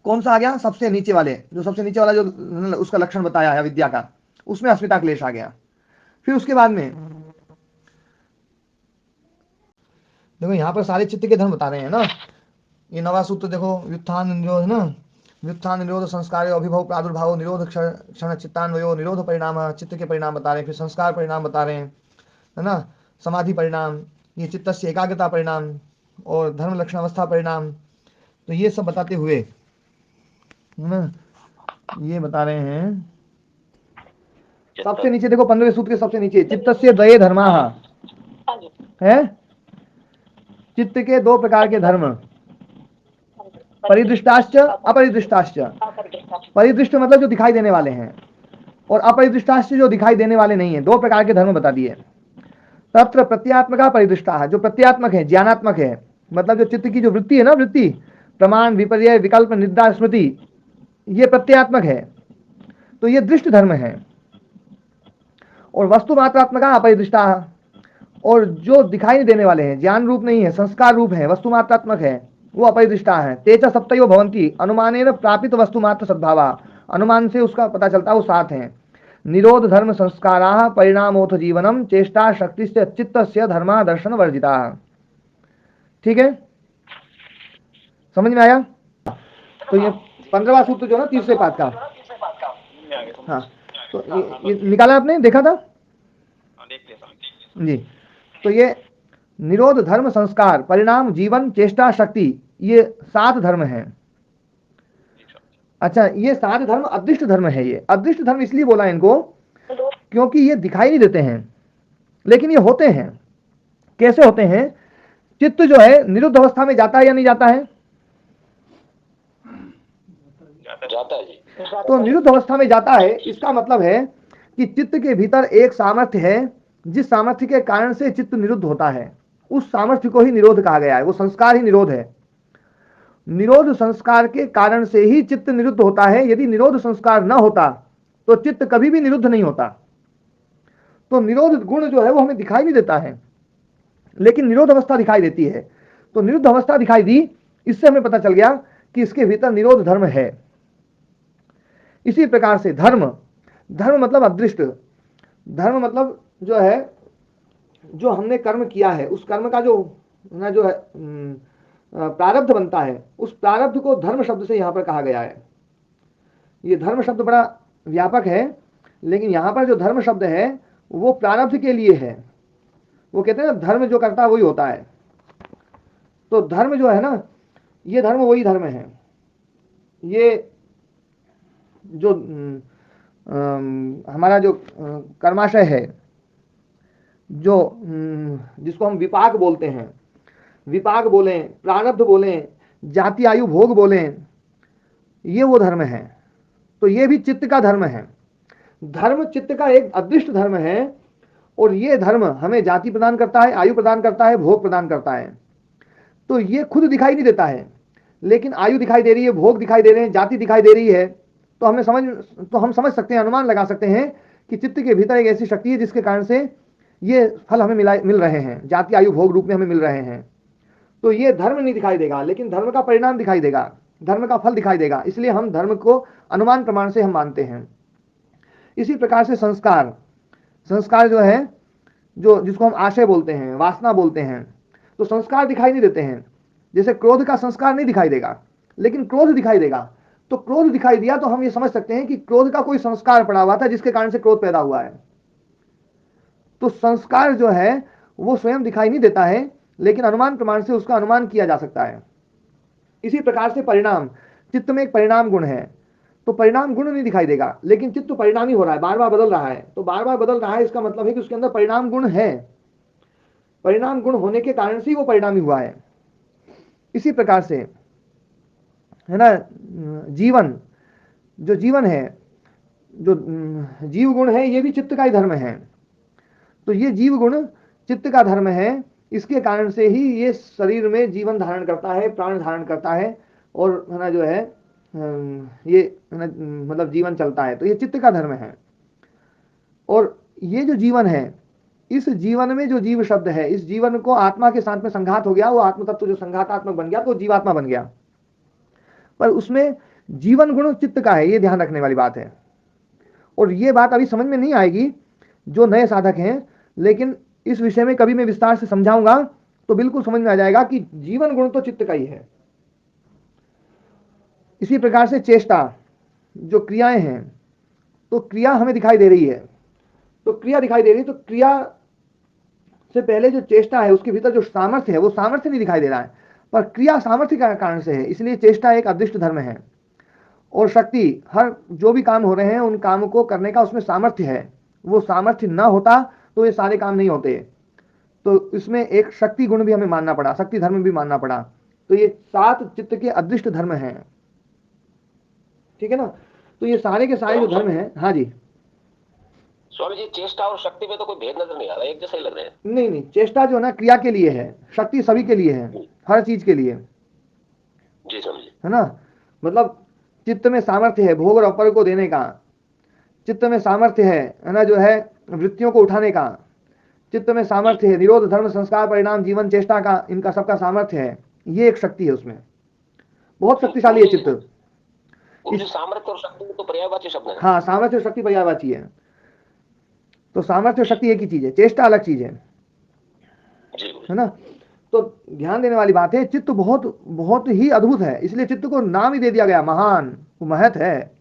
कौन सा आ गया? सबसे नीचे वाले, जो सबसे नीचे वाला जो उसका लक्षण बताया है विद्या का, उसमें अस्मिता क्लेश आ गया। फिर उसके बाद में देखो यहाँ पर सारे चित्त के धर्म बता रहे हैं ना, ये नवा सूत्र देखो, व्युत्थान निरोध ना, व्युत्थान निरोध संस्कार अभिभव प्रादुर्भाव निरोध क्षण चित्तान्वयो निरोध परिणाम, चित्त के परिणाम बता रहे हैं, फिर संस्कार परिणाम बता रहे हैं, है ना, समाधि परिणाम, ये चित्त से एकाग्रता परिणाम और धर्म लक्षण अवस्था परिणाम। तो ये सब बताते हुए, है ना, ये बता रहे हैं सबसे नीचे देखो 15वें सूत्र के सबसे नीचे, चित्त से द्वये धर्मा है, चित्त के दो प्रकार के धर्म, परिदृष्टाश्च अपरिदृष्टाश्च। परिदृष्ट मतलब जो दिखाई देने वाले हैं, और अपरिदृष्टाश्च जो दिखाई देने वाले नहीं है, दो प्रकार के धर्म बता दिए। तत्र प्रत्यात्मका परिदृष्टा, जो प्रत्यात्मक है, ज्ञानात्मक है, मतलब जो चित्त की जो वृत्ति है ना, वृत्ति प्रमाण विपर्य विकल्प निद्रा स्मृति, ये प्रत्यात्मक है, तो ये दृष्ट धर्म है। और वस्तु मात्रात्मका अपरिदृष्टा, और जो दिखाई नहीं देने वाले हैं, ज्ञान रूप नहीं है, संस्कार रूप है, वस्तु मात्रात्मक है, वो अपरिदृष्टा है। तेज सप्तयो भवंती अनुमानेन प्रापित वस्तु मात्र सद्भावा, अनुमान से उसका पता चलता है वो साथ हैं। निरोध धर्म संस्कारा परिणामोथ जीवनम चेष्टा शक्ति से चित्त से धर्मा दर्शन वर्जिता। ठीक है, समझ में आया? तो ये 15वां सूत्र जो ना तीसरे पाठ का, हाँ, तो ये निकाला आपने, देखा था जी। तो ये निरोध धर्म संस्कार परिणाम जीवन चेष्टा शक्ति, ये 7 धर्म हैं। अच्छा, ये 7 धर्म अदृष्ट धर्म है। ये अदृष्ट धर्म इसलिए बोला इनको क्योंकि ये दिखाई नहीं देते हैं, लेकिन ये होते हैं। कैसे होते हैं? चित्त जो है निरुद्ध अवस्था में जाता है या नहीं जाता है? जाता है जी। तो निरुद्ध अवस्था में जाता है, इसका मतलब है कि चित्त के भीतर एक सामर्थ्य है, जिस सामर्थ्य के कारण से चित्त निरुद्ध होता है, उस सामर्थ्य को ही निरोध कहा गया है। वो संस्कार ही निरोध है। निरोध संस्कार के कारण से ही चित्त निरुद्ध होता है। यदि निरोध संस्कार न होता तो चित्त कभी भी निरुद्ध नहीं होता। तो निरोध गुण जो है वो हमें दिखाई नहीं देता है, लेकिन निरोध अवस्था दिखाई देती है। तो निरुद्ध अवस्था दिखाई दी, इससे हमें पता चल गया कि इसके भीतर निरोध धर्म है। इसी प्रकार से धर्म, धर्म मतलब अदृष्ट, धर्म मतलब जो है जो हमने कर्म किया है, उस कर्म का जो ना जो है प्रारब्ध बनता है, उस प्रारब्ध को धर्म शब्द से यहाँ पर कहा गया है। ये धर्म शब्द बड़ा व्यापक है, लेकिन यहाँ पर जो धर्म शब्द है वो प्रारब्ध के लिए है। वो कहते हैं ना, धर्म जो करता है वही होता है। तो धर्म जो है ना, ये धर्म वही धर्म है। ये जो हमारा जो कर्माशय है, जो जिसको हम विपाक बोलते हैं, विपाक बोलें, प्रारब्ध बोलें, जाति आयु भोग बोलें, ये वो धर्म है। तो ये भी चित्त का धर्म है। धर्म चित्त का एक अदृष्ट धर्म है, और ये धर्म हमें जाति प्रदान करता है, आयु प्रदान करता है, भोग प्रदान करता है। तो ये खुद दिखाई नहीं देता है, लेकिन आयु दिखाई दे रही है, भोग दिखाई दे रहे हैं, जाति दिखाई दे रही है। तो हम समझ सकते हैं, अनुमान लगा सकते हैं कि चित्त के भीतर एक ऐसी शक्ति है जिसके कारण से ये फल हमें मिल रहे हैं, जाति आयु भोग रूप में हमें मिल रहे हैं। तो ये धर्म नहीं दिखाई देगा, लेकिन धर्म का परिणाम दिखाई देगा, धर्म का फल दिखाई देगा। इसलिए हम धर्म को अनुमान प्रमाण से हम मानते हैं। इसी प्रकार से संस्कार, संस्कार जो है, जो जिसको हम आशय बोलते हैं, वासना बोलते हैं, तो संस्कार दिखाई नहीं देते हैं। जैसे क्रोध का संस्कार नहीं दिखाई देगा, लेकिन क्रोध दिखाई देगा। तो क्रोध दिखाई दिया तो हम ये समझ सकते हैं कि क्रोध का कोई संस्कार पड़ा हुआ था जिसके कारण से क्रोध पैदा हुआ है। तो संस्कार जो है वो स्वयं दिखाई नहीं देता है, लेकिन अनुमान प्रमाण से उसका अनुमान किया जा सकता है। इसी प्रकार से परिणाम, चित्त में एक परिणाम गुण है, तो परिणाम गुण नहीं दिखाई देगा, लेकिन चित्त परिणामी हो रहा है, बार बार बदल रहा है। तो बार बार बदल रहा है, इसका मतलब है कि उसके अंदर परिणाम गुण है। परिणाम गुण होने के कारण से वो परिणामी हुआ है। इसी प्रकार से है ना, जीवन, जो जीवन है, जो जीव गुण है, ये भी चित्त का ही धर्म है। तो ये जीव गुण चित्त का धर्म है, इसके कारण से ही ये शरीर में जीवन धारण करता है, प्राण धारण करता है, और है ना जो है ये मतलब जीवन चलता है। तो ये चित्त का धर्म है। और ये जो जीवन है, इस जीवन में जो जीव शब्द है, इस जीवन को आत्मा के साथ में संघात हो गया, वो आत्म तत्व जो संघातात्मक बन गया तो जीवात्मा बन गया। पर उसमें जीवन गुण चित्त का है, ये ध्यान रखने वाली बात है। और ये बात अभी समझ में नहीं आएगी जो नए साधक हैं, लेकिन इस विषय में कभी मैं विस्तार से समझाऊंगा तो बिल्कुल समझ में आ जाएगा कि जीवन गुण तो चित्त का ही है। इसी प्रकार से चेष्टा, जो क्रियाएं हैं, तो क्रिया हमें दिखाई दे रही है, तो क्रिया दिखाई दे रही है, तो क्रिया से पहले जो चेष्टा है उसके भीतर जो सामर्थ्य है वो सामर्थ्य नहीं दिखाई दे रहा है, पर क्रिया सामर्थ्य का कारण से है, इसलिए चेष्टा एक अदृष्ट धर्म है। और शक्ति, हर जो भी काम हो रहे हैं उन काम को करने का उसमें सामर्थ्य है, वो सामर्थ्य ना होता तो ये सारे काम नहीं होते। तो इसमें एक शक्ति गुण भी हमें मानना पड़ा, शक्ति धर्म भी मानना पड़ा। तो ये 7 चित्त के अदृष्ट धर्म हैं, ठीक है ना। तो ये सारे के सारे जो धर्म हैं, हाँ जी स्वामी जी, चेष्टा और शक्ति में तो कोई भेद नजर नहीं आ रहा, एक जैसा ही लग रहे हैं। नहीं नहीं, चेष्टा जो है ना क्रिया के लिए है, शक्ति सभी के लिए है, हर चीज के लिए, जी स्वामी जी। है ना। मतलब चित्त में सामर्थ्य है भोग और अपर को देने का, चित्त में सामर्थ्य है ना, जो है वृत्तियों को उठाने का, चित्त में सामर्थ्य है निरोध धर्म संस्कार परिणाम जीवन चेष्टा का, इनका सबका सामर्थ्य है, ये एक शक्ति है, उसमें बहुत शक्तिशाली है चित्त। जो सामर्थ्य और शक्ति तो पर्यायवाची शब्द है। हाँ, सामर्थ्य और शक्ति पर्यायवाची है, तो सामर्थ्य और शक्ति एक ही चीज है, चेष्टा अलग चीज है ना। तो ध्यान देने वाली बात है, चित्त बहुत बहुत ही अद्भुत है, इसलिए चित्त को नाम ही दे दिया गया महान, वो महत है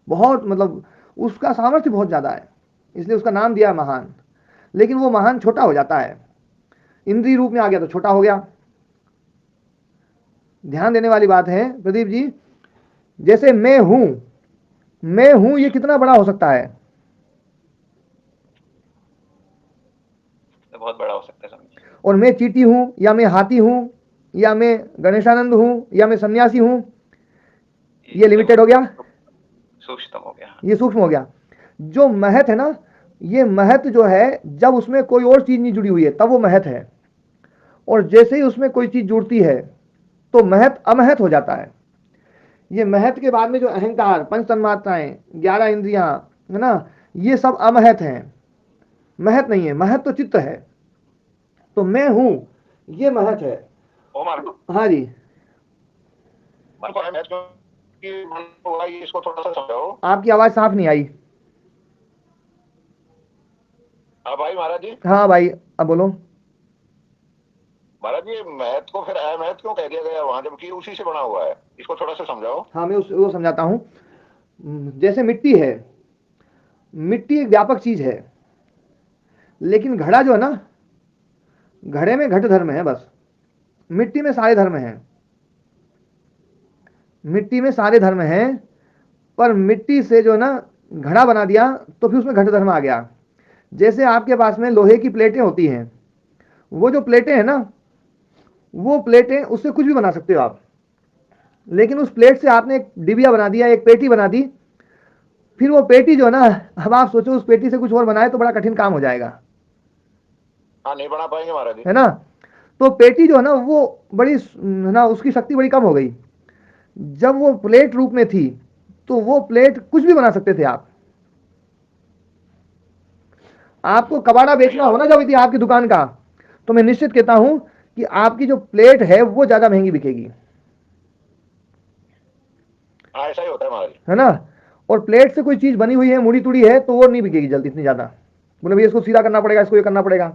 बहुत, मतलब उसका सामर्थ्य बहुत ज्यादा है, इसलिए उसका नाम दिया महान। लेकिन वो महान छोटा हो जाता है, इंद्रिय रूप में आ गया तो छोटा हो गया। ध्यान देने वाली बात है प्रदीप जी, जैसे मैं हूं, ये कितना बड़ा हो सकता है? बहुत बड़ा हो सकता है। और मैं चींटी हूं, या मैं हाथी हूं, या मैं गणेशानंद हूं, या मैं सन्यासी हूं, ये लिमिटेड हो गया, सूक्ष्म हो गया, ये सूक्ष्म हो गया। जो महत है ना, ये महत जो है, जब उसमें कोई और चीज नहीं जुड़ी हुई है तब वो महत है, और जैसे ही उसमें कोई चीज जुड़ती है तो महत अमहत हो जाता है। ये महत के बाद में जो अहंकार, पंच तन्मात्राएं, 11 इंद्रियां, है ना, ये सब अमहत हैं, महत नहीं है। महत तो चित्त है, तो मैं हूं ये महत है। हाँ जी, इसको थोड़ा सा समझाओ। आपकी आवाज साफ नहीं आई। हाँ भाई महाराज जी। हाँ भाई, अब बोलो। महाराज जी, महत को फिर अमहत क्यों कह दिया गया वहां, जबकि उसी से बना हुआ है, इसको थोड़ा सा समझाओ। हाँ, मैं वो समझाता हूँ। जैसे मिट्टी है, मिट्टी एक व्यापक चीज है, लेकिन घड़ा जो है ना, घड़े में घट धर्म है बस, मिट्टी में सारे धर्म हैं, मिट्टी में सारे धर्म हैं, पर मिट्टी से जो ना घड़ा बना दिया तो फिर उसमें घट धर्म आ गया। जैसे आपके पास में लोहे की प्लेटें होती हैं, वो जो प्लेटें हैं ना, वो प्लेटें, उससे कुछ भी बना सकते हो आप, लेकिन उस प्लेट से आपने एक डिबिया बना दिया, एक पेटी बना दी, फिर वो पेटी जो है ना, अब आप सोचो उस पेटी से कुछ और बनाए तो बड़ा कठिन काम हो जाएगा। हाँ, नहीं बना पाएंगे महाराज जी, है ना। तो पेटी जो है ना, वो बड़ी है ना, उसकी शक्ति बड़ी कम हो गई। जब वो प्लेट रूप में थी तो वो प्लेट कुछ भी बना सकते थे आप। आपको कबाड़ा बेचना हो ना जब यदि आपकी दुकान का, तो मैं निश्चित कहता हूं कि आपकी जो प्लेट है वो ज्यादा महंगी बिकेगी। हाँ, ऐसा ही होता है महाराज, है ना। और प्लेट से कोई चीज बनी हुई है, मुड़ी तुड़ी है, तो वो नहीं बिकेगी जल्दी इतनी ज्यादा। बोले भैया इसको सीधा करना पड़ेगा, इसको ये करना पड़ेगा,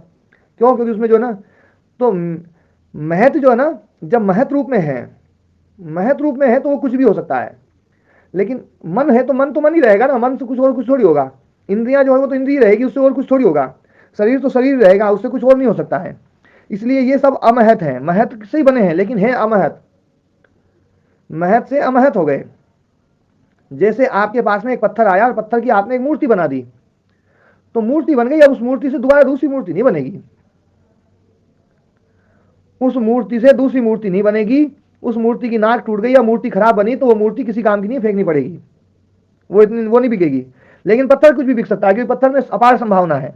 क्यों? क्योंकि उसमें जो है ना, तो महत जो है ना, जब महत रूप में है, महत रूप में है तो वो कुछ भी हो सकता है। लेकिन मन है तो मन ही रहेगा ना, मन से कुछ और कुछ थोड़ी होगा। इंद्रियां जो है वो तो इंद्रिय रहेगी, उससे और कुछ थोड़ी होगा। शरीर तो शरीर रहेगा, उससे कुछ और नहीं हो सकता है। इसलिए ये सब अमहत है, महत से ही बने हैं लेकिन है अमहत, महत से अमहत हो गए। जैसे आपके पास में एक पत्थर आया और पत्थर की आपने एक मूर्ति बना दी, तो मूर्ति बन गई, अब उस मूर्ति से दोबारा दूसरी मूर्ति नहीं बनेगी, उस मूर्ति से दूसरी मूर्ति नहीं बनेगी। उस मूर्ति की नाक टूट गई या मूर्ति खराब बनी तो वो मूर्ति किसी काम की नहीं, फेंकनी पड़ेगी, वो नहीं बिकेगी। लेकिन पत्थर कुछ भी बिक सकता है, क्योंकि पत्थर में अपार संभावना है,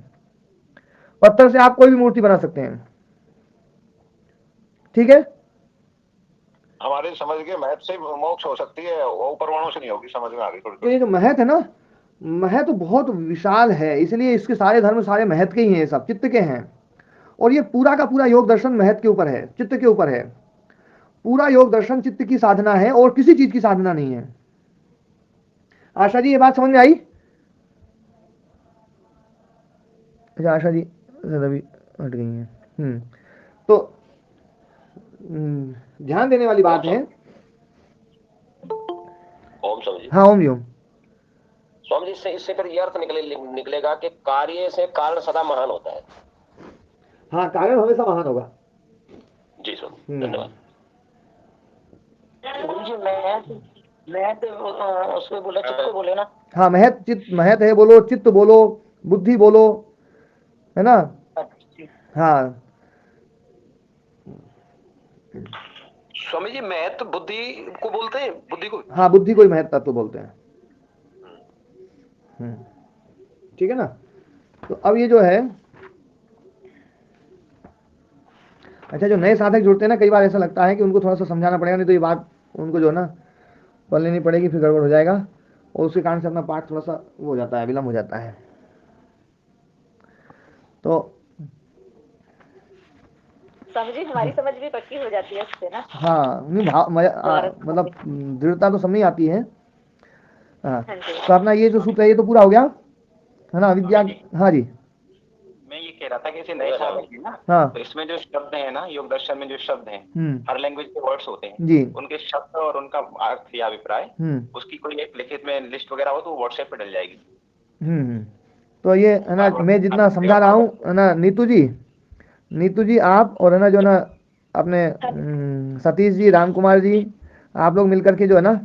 पत्थर से आप कोई भी मूर्ति बना सकते हैं। ठीक है, हमारे समझ के महत से मोक्ष हो सकती है, वो ऊपर वालों से नहीं होगी, समझ में आ गई थोड़ी। तो ये जो महत है ना, महत बहुत विशाल है, इसलिए इसके सारे धर्म सारे महत के ही हैं, सब चित्त के हैं। और ये पूरा का पूरा योग दर्शन महत के ऊपर है, चित्त के ऊपर है। पूरा योग दर्शन चित्त की साधना है और किसी चीज की साधना नहीं है। आशा जी ये बात समझ में आई? अच्छा आशा जी अभी हट गई हैं। तो ध्यान देने वाली बात है। ओम स्वामी जी। हाँ ओम जी ओम। स्वामी जी इससे फिर ये अर्थ निकलेगा कि कार्य से कारण सदा महान होता है। हाँ कारण हमेशा महान होगा। जी स्वामी धन्यवाद। जी मैं तो उसको बोला चित्त को बोले ना। हाँ महत चित्त महत है बोलो, चित्त बोलो, बुद्धि बोलो, है ना। हाँ स्वामी जी महत्व बुद्धि को बोलते हैं, बुद्धि को। हाँ बुद्धि को ही महत तत्व बोलते हैं। ठीक है ना। तो अब ये जो है, अच्छा जो नए साधक जुड़ते हैं ना, कई बार ऐसा लगता है कि उनको थोड़ा सा समझाना पड़ेगा, नहीं तो ये बात उनको जो है ना पढ़ लेनी पड़ेगी, फिर गड़बड़ हो जाएगा, और उसके कारण से अपना पाठ थोड़ा सा वो हो जाता है, विलम्ब हो जाता है। तो समझी हमारी समझ भी पक्की हो जाती है उससे ना। हाँ नहीं मतलब दृढ़ता तो सब में ही आती है। हाँ तो अपना ये जो सूत्र है ये तो पूरा हो गया है ना, अविद्या। हाँ जी मैं ये कह रहा था कि ऐसे नए साधक है ना, हाँ तो इसमें जो शब्द है ना, योग दर्शन में जो शब्द हैं, हर लैंग्वेज के वर्ड्स होते हैं जी उनके शब्द और उनका अर्थ या अभिप्राय, उसकी कोई एक लिखित में लिस्ट वगैरह हो तो व्हाट्सएप पे डल जाएगी। तो ये है ना, मैं जितना समझा रहा हूँ है ना, नीतू जी आप और है ना जो ना अपने सतीश जी, राम कुमार जी, आप लोग मिलकर के जो है ना,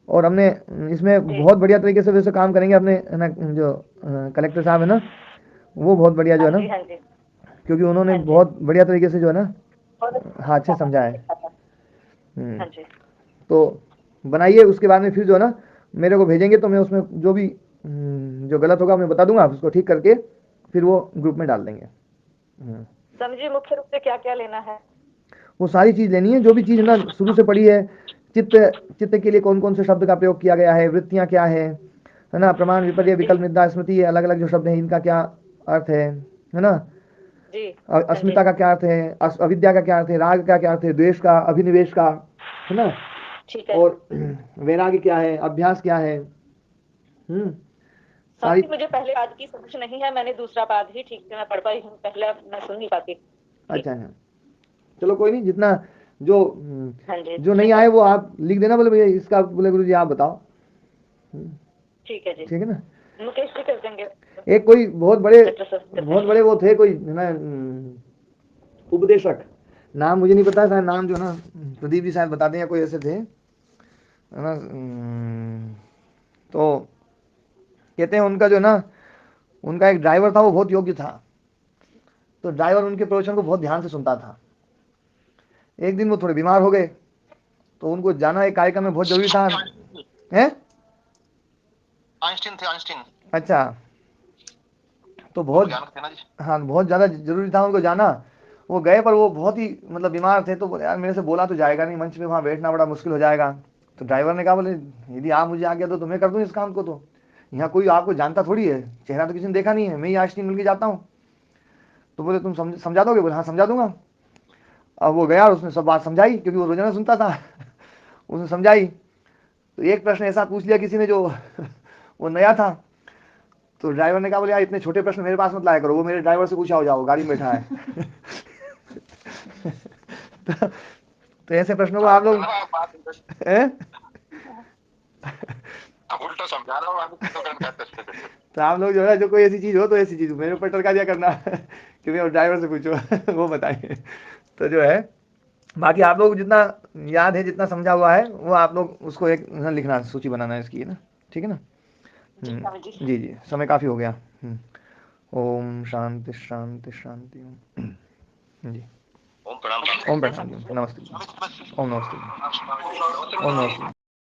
और हमने इसमें बहुत बढ़िया तरीके से वैसे काम करेंगे। अपने है ना जो कलेक्टर साहब है ना, वो बहुत बढ़िया जो है ना, क्योंकि उन्होंने बहुत बढ़िया तरीके से जो है ना हाँ अच्छे समझा है। तो बनाइए, उसके बाद में फिर जो है ना मेरे को भेजेंगे, तो मैं उसमें जो भी जो गलत होगा मैं बता दूंगा, उसको ठीक करके फिर वो ग्रुप में डाल देंगे। समझिए मुख्य रूप से क्या क्या लेना है, वो सारी चीज लेनी है, जो भी चीज ना शुरू से पढ़ी है। चित्त के लिए कौन कौन से शब्द का प्रयोग किया गया है, वृत्तियां क्या है ना, प्रमाण, विपर्य, विकल्प, निद्रा, स्मृति, ये अलग अलग जो शब्द हैं इनका क्या अर्थ है ना। अस्मिता का क्या अर्थ है, अविद्या का क्या अर्थ है, राग का क्या अर्थ है, द्वेष का, अभिनिवेश का, है ना, और वैराग्य क्या है, अभ्यास क्या है। सारी मुझे पहले पाद की समझ नहीं है, मैंने दूसरा पाद ही ठीक से मैं पढ़ पाई हूँ, पहले मैं सुन नहीं पाती। अच्छा चलो कोई नहीं, जितना जो नहीं आए वो आप लिख देना, बोले भैया इसका, बोले गुरु जी आप बताओ। ठीक है जी, ठीक है ना। मुकेश जी कर देंगे। एक कोई बहुत बड़े वो थे, कोई है ना उपदेशक, नाम मुझे नहीं पता, शायद नाम जो ना प्रदीप जी शायद बताते हैं, कोई ऐसे थे है ना। तो कहते हैं उनका जो ना, उनका एक ड्राइवर था, वो बहुत योग्य था, तो ड्राइवर उनके प्रवचन को बहुत ध्यान से सुनता था। एक दिन वो थोड़े बीमार हो गए, तो उनको जाना एक कार्यक्रम में बहुत जरूरी था। हैं? आइंस्टीन थे, आइंस्टीन। अच्छा, तो बहुत हाँ बहुत ज़्यादा जरूरी था उनको जाना। वो गए, पर वो बहुत ही मतलब बीमार थे, तो बोले यार मेरे से बोला तो जाएगा नहीं, मंच में वहाँ बैठना बड़ा मुश्किल हो जाएगा। तो ड्राइवर ने कहा, बोले यदि आप मुझे आ गया तो मैं कर दूँ इस काम को, तो यहाँ कोई आपको जानता थोड़ी है, चेहरा तो किसी ने देखा नहीं है, मैं ही आइंस्टीन मिल के जाता हूँ। तो बोले तुम समझा दोगे? बोले हाँ समझा दूंगा। अब वो गया और उसने सब बात समझाई, क्योंकि वो रोजाना सुनता था उसने समझाई। तो एक प्रश्न ऐसा पूछ लिया किसी ने जो वो नया था, तो ड्राइवर ने कहा, बोले यार इतने छोटे प्रश्न मेरे पास मत लाया करो, वो मेरे ड्राइवर से पूछा हो जाओ, गाड़ी में बैठा है तो ऐसे प्रश्नों को आप लोग उल्टा समझा रहा हूँ। तो आप लोग जो है, जो कोई ऐसी चीज हो तो ऐसी चीज मेरे ऊपर टरका दिया करना क्योंकि ड्राइवर से पूछो वो बताएंगे। तो जो है बाकी आप लोग जितना याद है, जितना समझा हुआ है, वो आप लोग उसको एक लिखना, सूची बनाना है इसकी ना। ठीक है ना। जी जी समय काफी हो गया। ओम शांति शांति शांति। जी ओम प्रणाम। ओम प्रणाम जी, नमस्ते। ओम नमस्ते। ओम नमस्ते।